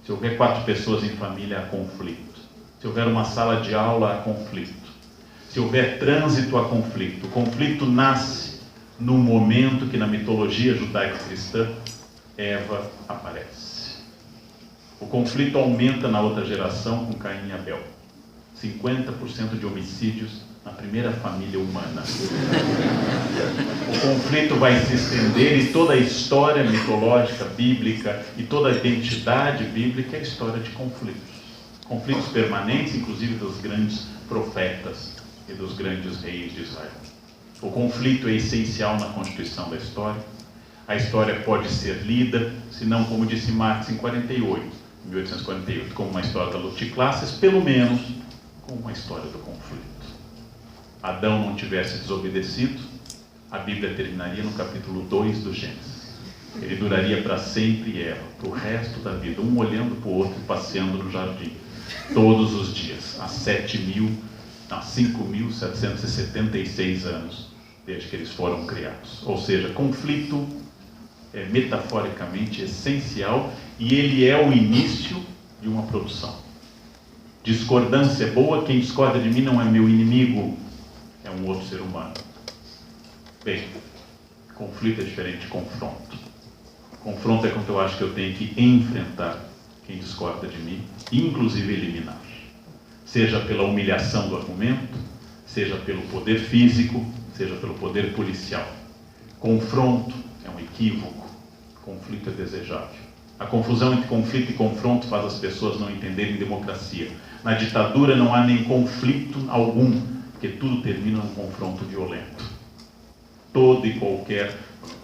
Se houver 4 pessoas em família, há conflito. Se houver uma sala de aula, há conflito. Se houver trânsito, há conflito. O conflito nasce no momento que, na mitologia judaico-cristã, Eva aparece. O conflito aumenta na outra geração com Caim e Abel. 50% de homicídios na primeira família humana. O conflito vai se estender e toda a história mitológica, bíblica e toda a identidade bíblica é história de conflitos. Conflitos permanentes, inclusive dos grandes profetas e dos grandes reis de Israel. O conflito é essencial na constituição da história. A história pode ser lida, se não, como disse Marx em 1848, como uma história da luta de classes, pelo menos como uma história do conflito. Adão não tivesse desobedecido, a Bíblia terminaria no capítulo 2 do Gênesis. Ele duraria para sempre e Eva, para o resto da vida, um olhando para o outro, passeando no jardim, todos os dias, há 5.776 anos, desde que eles foram criados. Ou seja, conflito é metaforicamente essencial e ele é o início de uma produção. Discordância é boa, quem discorda de mim não é meu inimigo, é um outro ser humano. Bem, conflito é diferente de confronto. Confronto é quando eu acho que eu tenho que enfrentar quem discorda de mim, inclusive eliminar. Seja pela humilhação do argumento, seja pelo poder físico, seja pelo poder policial. Confronto é um equívoco, conflito é desejável. A confusão entre conflito e confronto faz as pessoas não entenderem democracia. Na ditadura não há nem conflito algum, porque tudo termina num confronto violento. Todo e qualquer,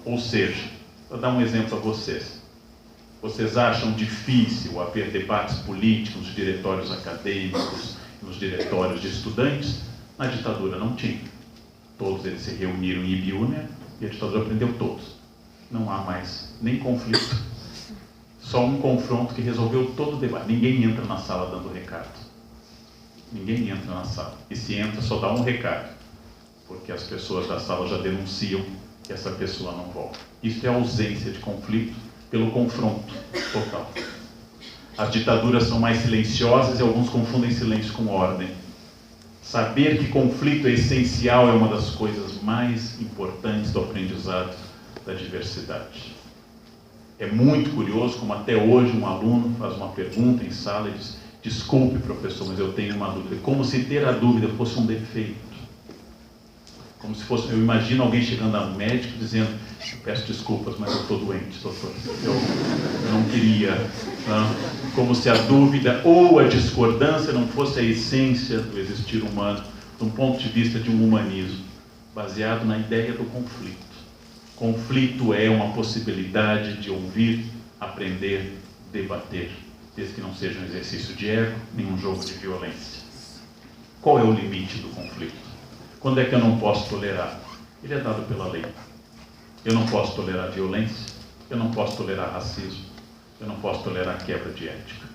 ou seja, vou dar um exemplo a vocês. Vocês acham difícil haver debates políticos nos diretórios acadêmicos, nos diretórios de estudantes? Na ditadura não tinha. Todos eles se reuniram em Ibiúna e a ditadura prendeu todos. Não há mais nem conflito. Só um confronto que resolveu todo o debate. Ninguém entra na sala dando recado. Ninguém entra na sala. E se entra, só dá um recado. Porque as pessoas da sala já denunciam que essa pessoa não volta. Isso é ausência de conflito pelo confronto total. As ditaduras são mais silenciosas e alguns confundem silêncio com ordem. Saber que conflito é essencial é uma das coisas mais importantes do aprendizado da diversidade. É muito curioso como até hoje um aluno faz uma pergunta em sala e diz: desculpe, professor, mas eu tenho uma dúvida. Como se ter a dúvida fosse um defeito. Como se fosse, eu imagino alguém chegando a um médico dizendo: peço desculpas, mas eu estou doente, doutor. Eu não queria. Não? Como se a dúvida ou a discordância não fosse a essência do existir humano, de um ponto de vista de um humanismo, baseado na ideia do conflito. Conflito é uma possibilidade de ouvir, aprender, debater, desde que não seja um exercício de ego, nem um jogo de violência. Qual é o limite do conflito? Quando é que eu não posso tolerar? Ele é dado pela lei. Eu não posso tolerar violência, eu não posso tolerar racismo, eu não posso tolerar quebra de ética.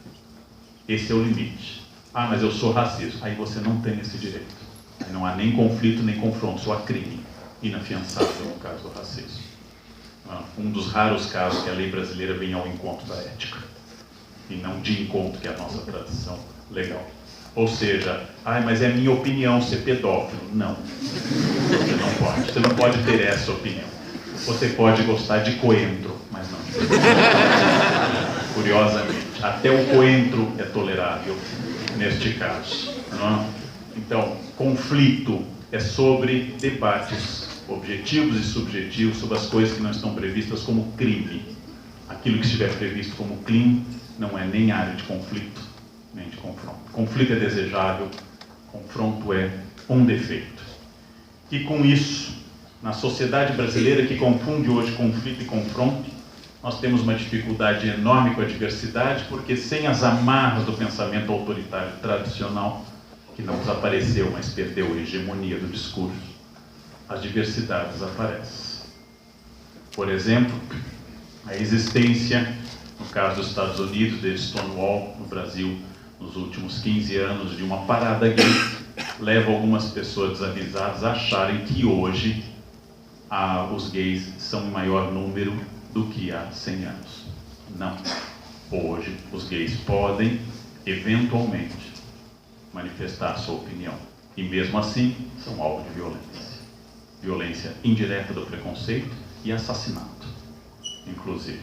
Esse é o limite. Ah, mas eu sou racista. Aí você não tem esse direito. Aí não há nem conflito, nem confronto, só há crime inafiançável no caso do racismo. Um dos raros casos que a lei brasileira vem ao encontro da ética e não de encontro, que é a nossa tradição legal. Ou seja, mas é minha opinião ser pedófilo. Não, você não pode. Você não pode ter essa opinião. Você pode gostar de coentro, mas não. Curiosamente, até o coentro é tolerável neste caso. Não? Então, conflito é sobre debates objetivos e subjetivos sobre as coisas que não estão previstas como crime. Aquilo que estiver previsto como crime não é nem área de conflito, nem de confronto. Conflito é desejável, confronto é um defeito. E com isso, na sociedade brasileira que confunde hoje conflito e confronto, nós temos uma dificuldade enorme com a diversidade, porque sem as amarras do pensamento autoritário tradicional, que não desapareceu, mas perdeu a hegemonia do discurso, as diversidades aparecem. Por exemplo, a existência, no caso dos Estados Unidos, de Stonewall, no Brasil, nos últimos 15 anos, de uma parada gay, leva algumas pessoas desavisadas a acharem que hoje os gays são em maior número do que há 100 anos. Não. Hoje, os gays podem, eventualmente, manifestar a sua opinião. E mesmo assim, são alvo de violência. Violência indireta do preconceito e assassinato, inclusive.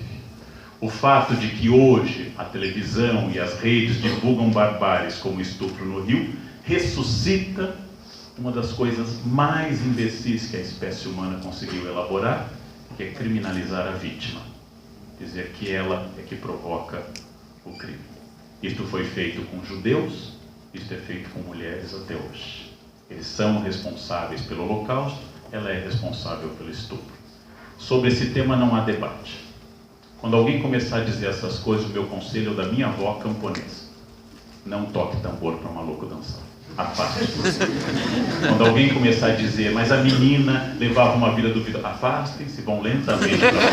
O fato de que hoje a televisão e as redes divulgam barbáries como estupro no Rio, ressuscita uma das coisas mais imbecis que a espécie humana conseguiu elaborar, que é criminalizar a vítima. Dizer que ela é que provoca o crime. Isto foi feito com judeus, isto é feito com mulheres até hoje. Eles são responsáveis pelo Holocausto, ela é responsável pelo estupro. Sobre esse tema não há debate. Quando alguém começar a dizer essas coisas, o meu conselho é o da minha avó camponesa: não toque tambor para maluco dançar. Afaste. Quando alguém começar a dizer, mas a menina levava uma vida duvidosa, afastem-se, vão lentamente para fora.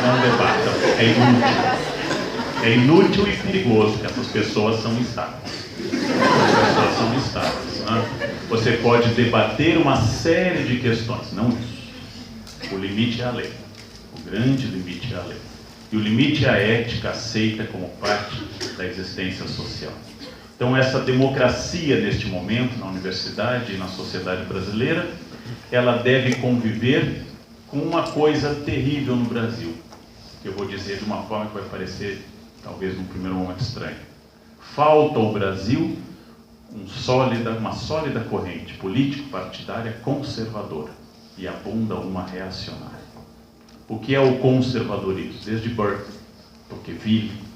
Não debatam. É inútil. É inútil e perigoso, porque essas pessoas são instáveis. Essas pessoas são instáveis. Né? Você pode debater uma série de questões, não isso. O limite é a lei. O grande limite é a lei. E o limite é a ética aceita como parte da existência social. Então, essa democracia, neste momento, na universidade e na sociedade brasileira, ela deve conviver com uma coisa terrível no Brasil, que eu vou dizer de uma forma que vai parecer, talvez, num primeiro momento estranho. Falta ao Brasil uma sólida corrente político-partidária conservadora, e abunda uma reacionária. O que é o conservadorismo? Desde Burke, Tocqueville.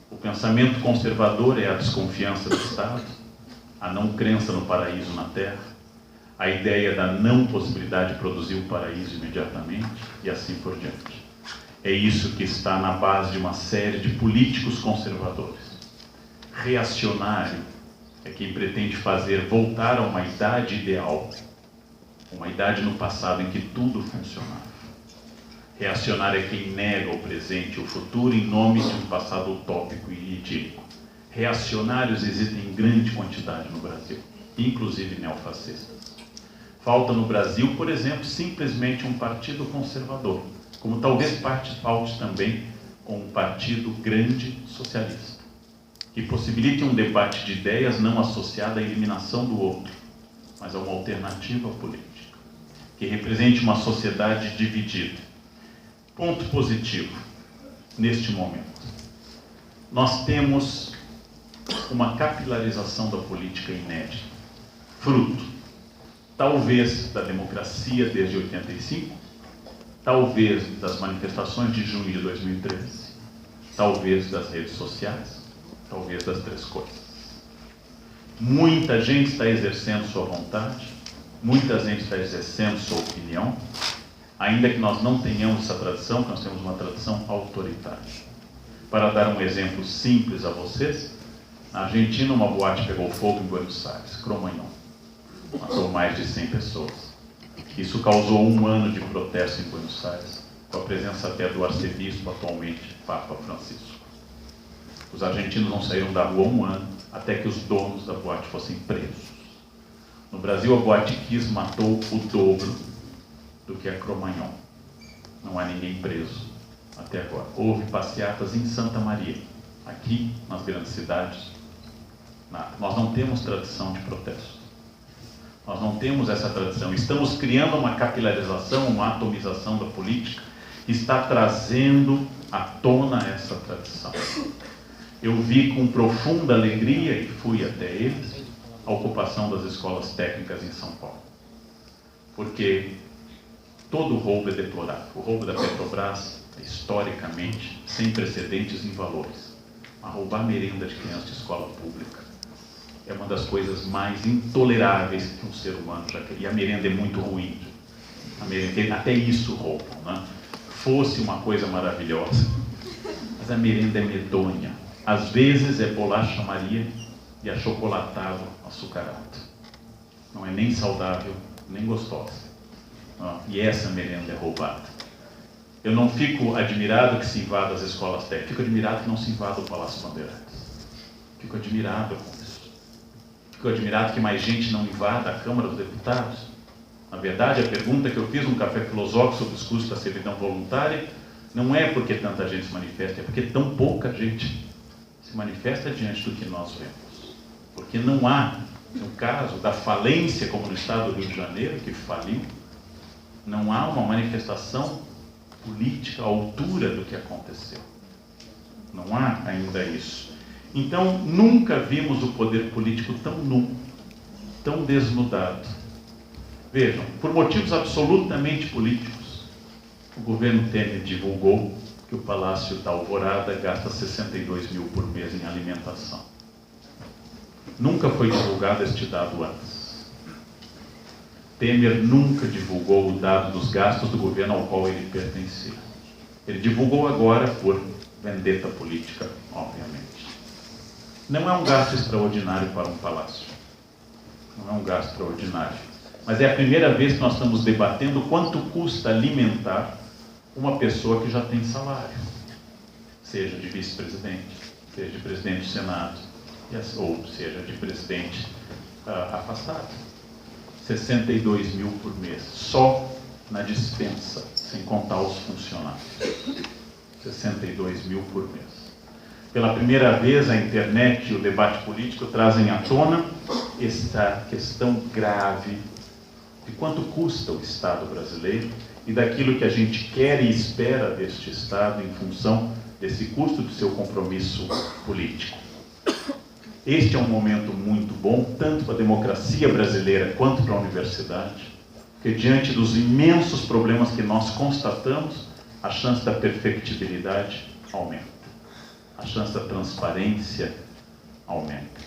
O pensamento conservador é a desconfiança do Estado, a não crença no paraíso na Terra, a ideia da não possibilidade de produzir o paraíso imediatamente, e assim por diante. É isso que está na base de uma série de políticos conservadores. Reacionário é quem pretende fazer voltar a uma idade ideal, uma idade no passado em que tudo funcionava. Reacionário é quem nega o presente e o futuro em nome de um passado utópico e idílico. Reacionários existem em grande quantidade no Brasil, inclusive neofascistas. Falta no Brasil, por exemplo, simplesmente um partido conservador, como talvez falte também com um partido grande socialista, que possibilite um debate de ideias não associado à eliminação do outro, mas a uma alternativa política, que represente uma sociedade dividida. Ponto positivo, neste momento. Nós temos uma capilarização da política inédita, fruto, talvez, da democracia desde 85, talvez das manifestações de junho de 2013, talvez das redes sociais, talvez das três coisas. Muita gente está exercendo sua vontade, muita gente está exercendo sua opinião, ainda que nós não tenhamos essa tradição, nós temos uma tradição autoritária. Para dar um exemplo simples a vocês, na Argentina uma boate pegou fogo em Buenos Aires, Cromañón, matou mais de 100 pessoas. Isso causou 1 ano de protesto em Buenos Aires, com a presença até do arcebispo, atualmente Papa Francisco. Os argentinos não saíram da rua 1 ano, até que os donos da boate fossem presos. No Brasil, a Boate Kiss matou o dobro do que a Cromañón. Não há ninguém preso até agora. Houve passeatas em Santa Maria, aqui nas grandes cidades. Nada. Nós não temos tradição de protesto. Nós não temos essa tradição. Estamos criando uma capilarização, uma atomização da política, que está trazendo à tona essa tradição. Eu vi com profunda alegria, e fui até eles, a ocupação das escolas técnicas em São Paulo. Porque todo roubo é deplorável. O roubo da Petrobras, historicamente, sem precedentes em valores. A roubar merenda de criança de escola pública é uma das coisas mais intoleráveis que um ser humano já quer. E a merenda é muito ruim. A merenda, até isso roubam, né? Fosse uma coisa maravilhosa, mas a merenda é medonha. Às vezes é bolacha Maria e achocolatado açucarado. Não é nem saudável, nem gostosa. E essa merenda é roubada. Eu não fico admirado que se invada as escolas técnicas, fico admirado que não se invada o Palácio Bandeirantes. Fico admirado com isso. Fico admirado que mais gente não invada a Câmara dos Deputados. Na verdade, a pergunta que eu fiz num café filosófico sobre os custos da servidão voluntária não é porque tanta gente se manifesta, é porque tão pouca gente se manifesta diante do que nós vemos. Porque não há, no caso da falência, como no estado do Rio de Janeiro, que faliu, não há uma manifestação política à altura do que aconteceu. Não há ainda isso. Então, nunca vimos o poder político tão nu, tão desnudado. Vejam, por motivos absolutamente políticos, o governo Temer divulgou que o Palácio da Alvorada gasta 62 mil por mês em alimentação. Nunca foi divulgado este dado antes. Temer nunca divulgou o dado dos gastos do governo ao qual ele pertencia. Ele divulgou agora por vendetta política, obviamente. Não é um gasto extraordinário para um palácio. Não é um gasto extraordinário. Mas é a primeira vez que nós estamos debatendo quanto custa alimentar uma pessoa que já tem salário. Seja de vice-presidente, seja de presidente do Senado, ou seja de presidente afastado. 62 mil por mês, só na despensa, sem contar os funcionários. 62 mil por mês. Pela primeira vez, a internet e o debate político trazem à tona esta questão grave de quanto custa o Estado brasileiro e daquilo que a gente quer e espera deste Estado em função desse custo do seu compromisso político. Este é um momento muito bom, tanto para a democracia brasileira quanto para a universidade, porque diante dos imensos problemas que nós constatamos, a chance da perfectibilidade aumenta. A chance da transparência aumenta.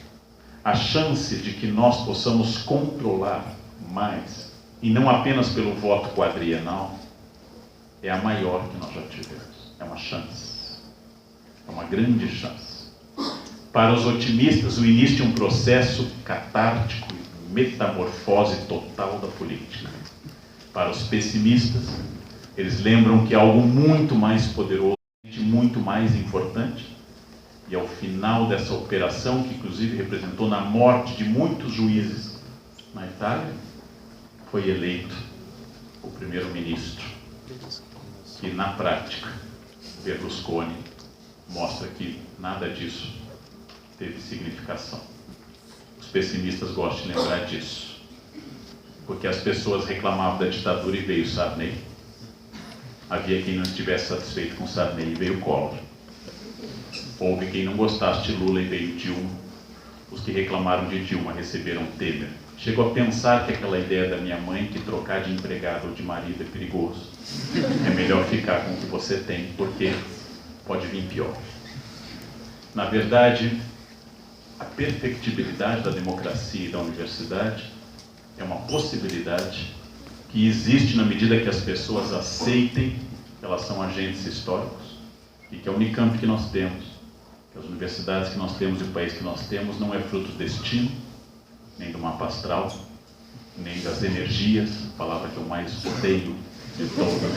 A chance de que nós possamos controlar mais, e não apenas pelo voto quadrienal, é a maior que nós já tivemos. é uma chance, é uma grande chance. Para os otimistas, o início de um processo catártico e metamorfose total da política. Para os pessimistas, eles lembram que algo muito mais poderoso, muito mais importante, e ao final dessa operação, que inclusive representou na morte de muitos juízes na Itália, foi eleito o primeiro-ministro, que na prática, Berlusconi mostra que nada disso teve significação. Os pessimistas gostam de lembrar disso, porque as pessoas reclamavam da ditadura e veio Sarney. Havia quem não estivesse satisfeito com Sarney e veio Collor. Houve quem não gostasse de Lula e veio Dilma. Os que reclamaram de Dilma receberam Temer. Chegou a pensar que aquela ideia da minha mãe que trocar de empregado ou de marido é perigoso. É melhor ficar com o que você tem, porque pode vir pior. Na verdade, a perfectibilidade da democracia e da universidade é uma possibilidade que existe na medida que as pessoas aceitem que elas são agentes históricos e que a Unicamp que nós temos, que as universidades que nós temos e o país que nós temos não é fruto do destino, nem do mapa astral, nem das energias, a palavra que eu mais odeio de todas,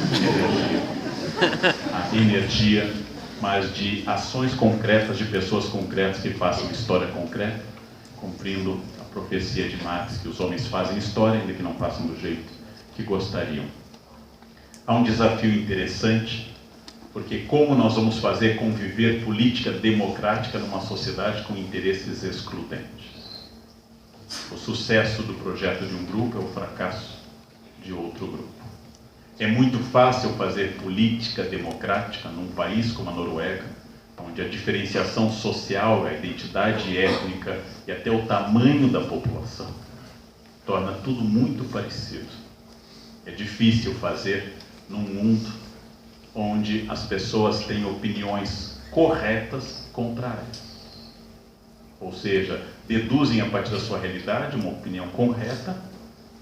a energia, mas de ações concretas de pessoas concretas que façam história concreta, cumprindo a profecia de Marx que os homens fazem história, ainda que não façam do jeito que gostariam. Há um desafio interessante, porque como nós vamos fazer conviver política democrática numa sociedade com interesses excludentes? O sucesso do projeto de um grupo é o fracasso de outro grupo. É muito fácil fazer política democrática num país como a Noruega, onde a diferenciação social, a identidade étnica e até o tamanho da população torna tudo muito parecido. É difícil fazer num mundo onde as pessoas têm opiniões corretas contrárias. Ou seja, deduzem a partir da sua realidade uma opinião correta,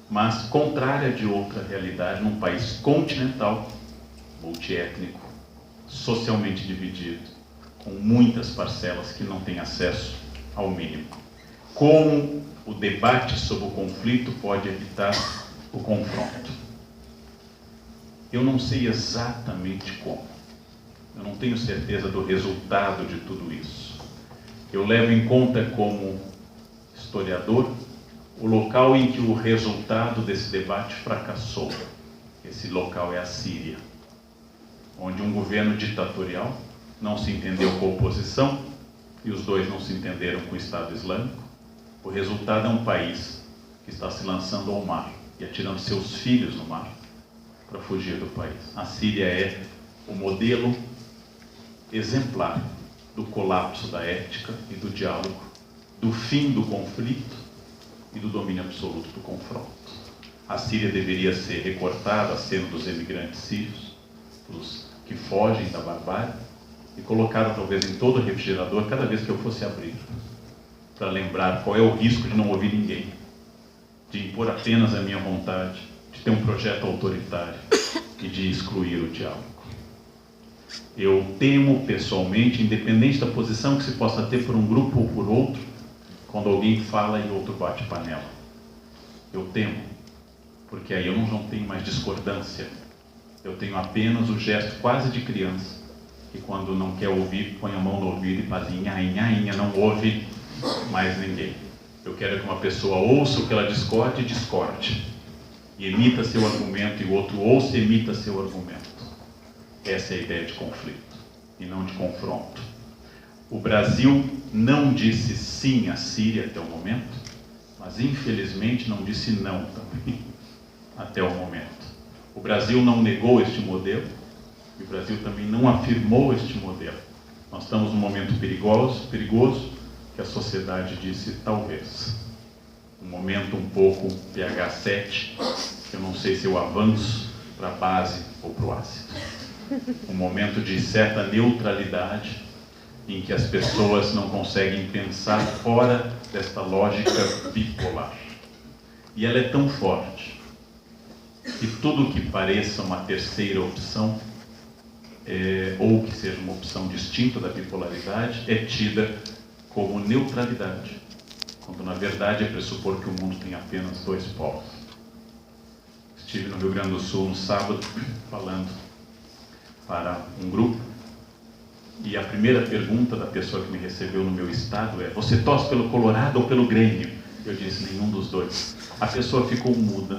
mas contrária de outra realidade num país continental, multiétnico, socialmente dividido, com muitas parcelas que não têm acesso ao mínimo. Como o debate sobre o conflito pode evitar o confronto? Eu não sei exatamente como. Eu não tenho certeza do resultado de tudo isso. Eu levo em conta como historiador o local em que o resultado desse debate fracassou. Esse local é a Síria, onde um governo ditatorial não se entendeu com a oposição e os dois não se entenderam com o Estado Islâmico. O resultado é um país que está se lançando ao mar e atirando seus filhos no mar para fugir do país. A Síria é o modelo exemplar do colapso da ética e do diálogo, do fim do conflito e do domínio absoluto do confronto. A Síria deveria ser recortada a cena dos emigrantes sírios, dos que fogem da barbárie, e colocada talvez em todo o refrigerador cada vez que eu fosse abrir, para lembrar qual é o risco de não ouvir ninguém, de impor apenas a minha vontade, de ter um projeto autoritário e de excluir o diálogo. Eu temo pessoalmente, independente da posição que se possa ter por um grupo ou por outro, quando alguém fala e outro bate panela. Eu temo, porque aí eu não tenho mais discordância. Eu tenho apenas o gesto quase de criança, que quando não quer ouvir, põe a mão no ouvido e faz inha, não ouve mais ninguém. Eu quero que uma pessoa ouça o que ela discorde e discorde, e emita seu argumento, e o outro ouça e emita seu argumento. Essa é a ideia de conflito, e não de confronto. O Brasil não disse sim à Síria até o momento, mas infelizmente não disse não também até o momento. O Brasil não negou este modelo, e o Brasil também não afirmou este modelo. Nós estamos num momento perigoso, que a sociedade disse talvez. Um momento um pouco pH 7, que eu não sei se eu avanço para a base ou para o ácido. Um momento de certa neutralidade, em que as pessoas não conseguem pensar fora desta lógica bipolar. E ela é tão forte que tudo que pareça uma terceira opção ou que seja uma opção distinta da bipolaridade, é tida como neutralidade, quando na verdade é pressupor que o mundo tem apenas dois polos. Estive no Rio Grande do Sul no sábado, falando para um grupo, e a primeira pergunta da pessoa que me recebeu no meu estado é: você torce pelo Colorado ou pelo Grêmio? Eu disse: nenhum dos dois. A pessoa ficou muda,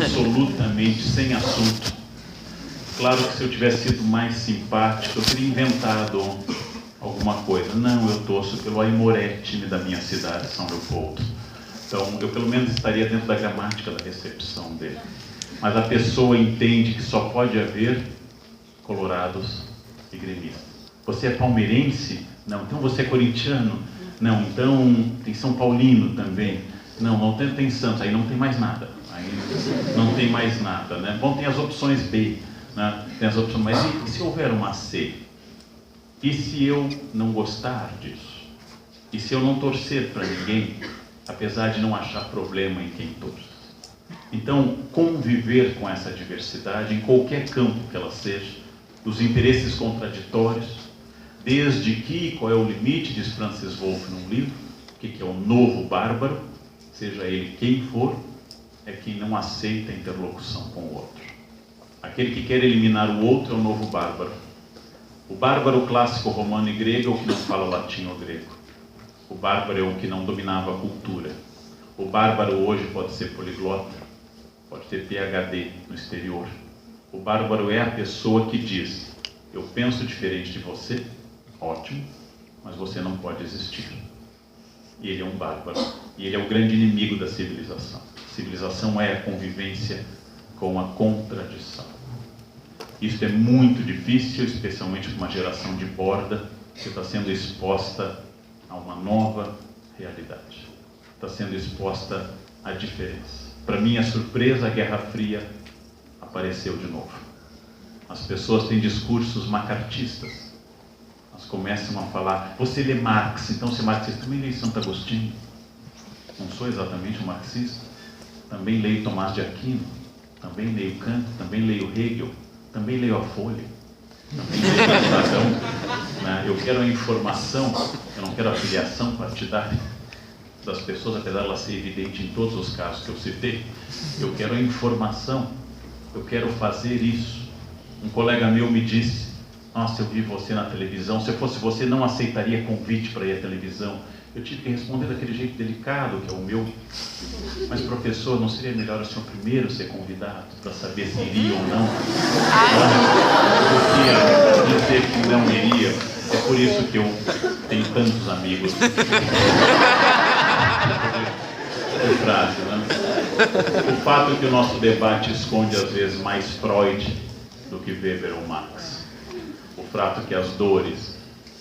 absolutamente sem assunto. Claro que se eu tivesse sido mais simpático, eu teria inventado alguma coisa. Não, eu torço pelo Aimoré, time da minha cidade, São Leopoldo. Então, eu pelo menos estaria dentro da gramática da recepção dele. Mas a pessoa entende que só pode haver colorados e gremistas. Você é palmeirense? Não. Então você é corintiano? Não. Então tem São Paulino também? Não, não tem Santos. Aí não tem mais nada. Aí não tem mais nada, né? Bom, tem as opções B, né? Tem as opções, mas e se houver uma C? E se eu não gostar disso? E se eu não torcer para ninguém, apesar de não achar problema em quem torce? Então, conviver com essa diversidade, em qualquer campo que ela seja, dos interesses contraditórios, desde que, qual é o limite, diz Francis Wolff num livro, o que é o novo bárbaro, seja ele quem for, é quem não aceita a interlocução com o outro. Aquele que quer eliminar o outro é o novo bárbaro. O bárbaro clássico romano e grego é o que não fala latim ou grego. O bárbaro é o que não dominava a cultura. O bárbaro hoje pode ser poliglota, pode ter PhD no exterior. O bárbaro é a pessoa que diz: eu penso diferente de você, ótimo, mas você não pode existir. E ele é um bárbaro. E ele é o grande inimigo da civilização. A civilização é a convivência com a contradição. Isso é muito difícil, especialmente para uma geração de borda que está sendo exposta a uma nova realidade. Está sendo exposta à diferença. Para minha surpresa, a Guerra Fria apareceu de novo. As pessoas têm discursos macartistas. Elas começam a falar: você lê Marx, então você é marxista. Também leio Santo Agostinho. Não sou exatamente um marxista. Também leio Tomás de Aquino. Também leio Kant. Também leio Hegel. Também leio a Folha. Também leio o Estadão. Né? Eu quero a informação, eu não quero a filiação partidária das pessoas, apesar de ela ser evidente em todos os casos que eu citei. Eu quero a informação, eu quero fazer isso. Um colega meu me disse: nossa, eu vi você na televisão, se eu fosse você não aceitaria convite para ir à televisão. Eu tive que responder daquele jeito delicado, que é o meu. Mas professor, não seria melhor o senhor primeiro ser convidado para saber se iria ou não? Eu queria dizer que não iria. É por isso que eu tenho tantos amigos. Que frase, né? O fato é que o nosso debate esconde às vezes mais Freud do que Weber ou Marx. O fato é que as dores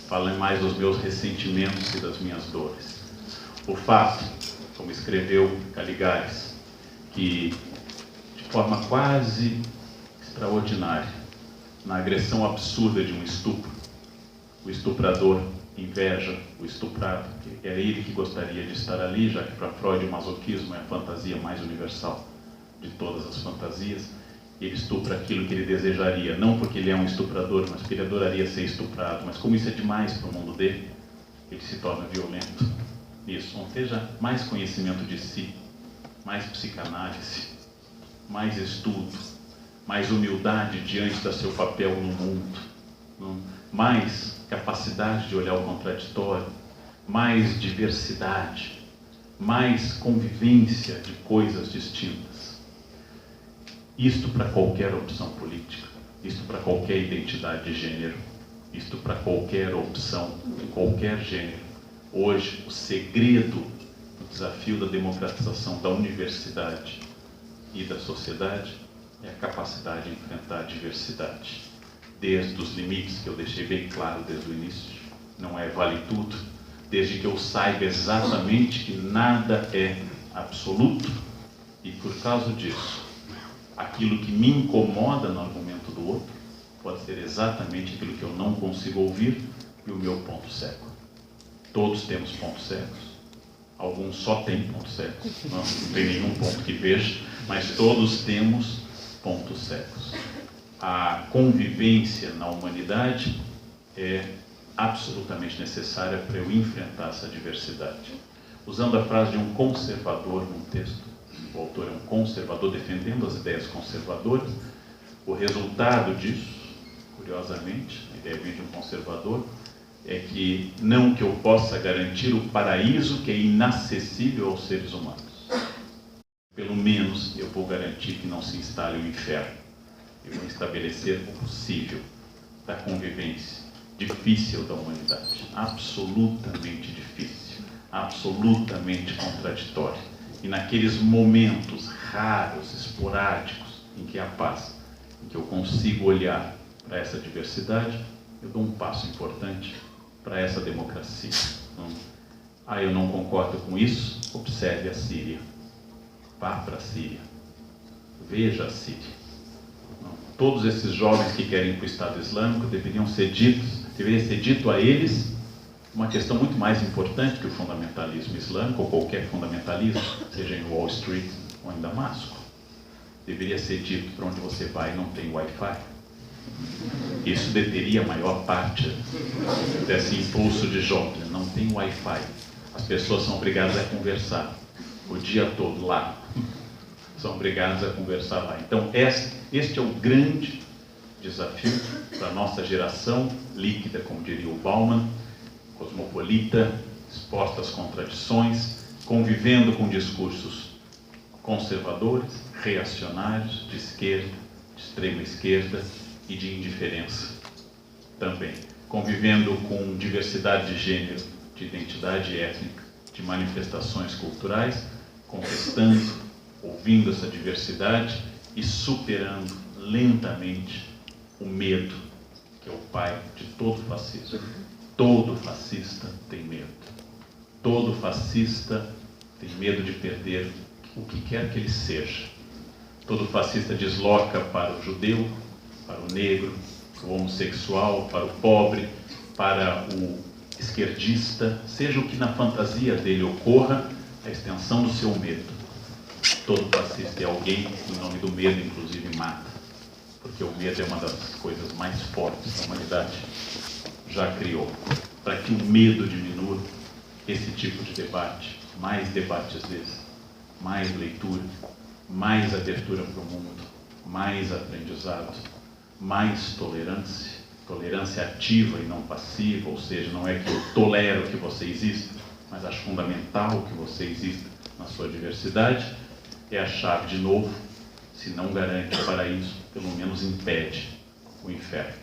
falam mais dos meus ressentimentos e das minhas dores. O fato, como escreveu Caligares, que de forma quase extraordinária, na agressão absurda de um estupro, o estuprador inveja o estuprado, que é ele que gostaria de estar ali, já que para Freud o masoquismo é a fantasia mais universal de todas as fantasias. Ele estupra aquilo que ele desejaria, não porque ele é um estuprador, mas porque ele adoraria ser estuprado. Mas como isso é demais para o mundo dele, ele se torna violento. Isso, ou seja, mais conhecimento de si, mais psicanálise, mais estudo, mais humildade diante do seu papel no mundo, mais capacidade de olhar o contraditório, mais diversidade, mais convivência de coisas distintas. Isto para qualquer opção política, isto para qualquer identidade de gênero, isto para qualquer opção de qualquer gênero. Hoje, o segredo do desafio da democratização da universidade e da sociedade é a capacidade de enfrentar a diversidade, desde os limites que eu deixei bem claro desde o início. Não é vale tudo, desde que eu saiba exatamente que nada é absoluto e, por causa disso, aquilo que me incomoda no argumento do outro pode ser exatamente aquilo que eu não consigo ouvir e o meu ponto cego. Todos temos pontos cegos. Alguns só têm pontos cegos. Não tem nenhum ponto que veja, mas todos temos pontos cegos. a convivência na humanidade é absolutamente necessária para eu enfrentar essa diversidade. Usando a frase de um conservador num texto, o autor é um conservador defendendo as ideias conservadoras, o resultado disso, curiosamente, a ideia vem de um conservador, é que não que eu possa garantir o paraíso que é inacessível aos seres humanos. Pelo menos eu vou garantir que não se instale o inferno. Eu vou estabelecer o possível da convivência difícil da humanidade, absolutamente difícil, absolutamente contraditória. E naqueles momentos raros, esporádicos, em que há paz, em que eu consigo olhar para essa diversidade, eu dou um passo importante para essa democracia. Eu não concordo com isso? Observe a Síria. Vá para a Síria. Veja a Síria. Todos esses jovens que querem ir para o Estado Islâmico deveria ser dito a eles uma questão muito mais importante que o fundamentalismo islâmico, ou qualquer fundamentalismo, seja em Wall Street ou em Damasco. Deveria ser dito: para onde você vai não tem Wi-Fi. Isso deteria a maior parte desse impulso de jovens. Não tem Wi-Fi. As pessoas são obrigadas a conversar o dia todo lá. São obrigadas a conversar lá. Então, este é o grande desafio para a nossa geração líquida, como diria o Bauman, cosmopolita, exposta às contradições, convivendo com discursos conservadores, reacionários, de esquerda, de extrema esquerda e de indiferença também. Convivendo com diversidade de gênero, de identidade étnica, de manifestações culturais, contestando, ouvindo essa diversidade e superando lentamente o medo, que é o pai de todo fascismo. Todo fascista tem medo. Todo fascista tem medo de perder o que quer que ele seja. Todo fascista desloca para o judeu, para o negro, para o homossexual, para o pobre, para o esquerdista, seja o que na fantasia dele ocorra, a extensão do seu medo. Todo fascista é alguém que, em nome do medo, inclusive, mata. Porque o medo é uma das coisas mais fortes que a humanidade já criou. Para que o medo diminua, esse tipo de debate, mais debates desses, mais leitura, mais abertura para o mundo, mais aprendizado, mais tolerância, tolerância ativa e não passiva, ou seja, não é que eu tolero que você exista, mas acho fundamental que você exista na sua diversidade, é a chave, de novo, se não garante o paraíso, pelo menos impede o inferno.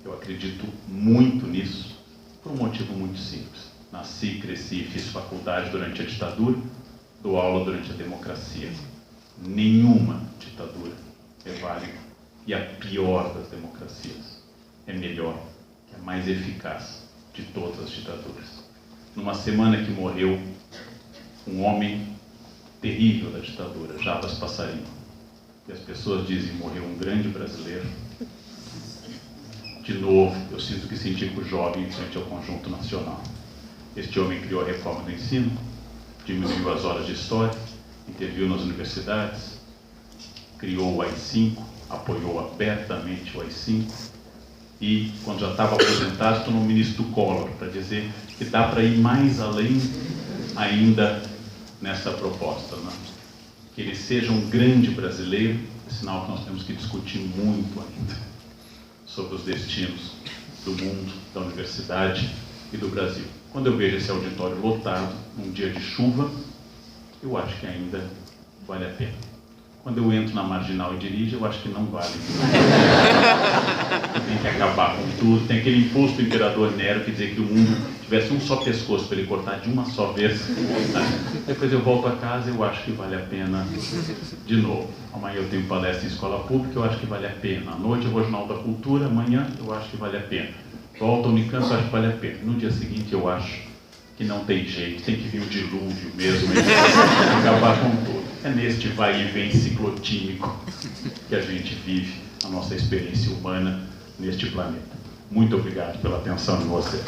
Eu acredito muito nisso, por um motivo muito simples. Nasci, cresci e fiz faculdade durante a ditadura, dou aula durante a democracia. Nenhuma ditadura é válida, e a pior das democracias é melhor, é mais eficaz de todas as ditaduras. Numa semana que morreu um homem terrível da ditadura, Jabas Passarinho, e as pessoas dizem: morreu um grande brasileiro. De novo, eu sinto que senti com o jovem em frente ao conjunto nacional. Este homem criou a reforma do ensino, diminuiu as horas de história, interviu nas universidades, criou o AI-5, apoiou abertamente o AI-5 e, quando já estava aposentado, se tornou ministro do Collor, para dizer que dá para ir mais além ainda nessa proposta, né? Que ele seja um grande brasileiro, é sinal que nós temos que discutir muito ainda sobre os destinos do mundo, da universidade e do Brasil. Quando eu vejo esse auditório lotado, num dia de chuva, eu acho que ainda vale a pena. Quando eu entro na Marginal e dirijo, eu acho que não vale. Tem que acabar com tudo. Tem aquele impulso do imperador Nero que dizia que o mundo tivesse um só pescoço para ele cortar de uma só vez. Depois eu volto a casa e eu acho que vale a pena de novo. Amanhã eu tenho palestra em escola pública, eu acho que vale a pena. À noite eu vou ao Jornal da Cultura, amanhã eu acho que vale a pena. Volto ao Unicamp, eu acho que vale a pena. No dia seguinte eu acho que não tem jeito, tem que vir o dilúvio mesmo e acabar com tudo. É neste vai e vem ciclotímico que a gente vive a nossa experiência humana neste planeta. Muito obrigado pela atenção de vocês.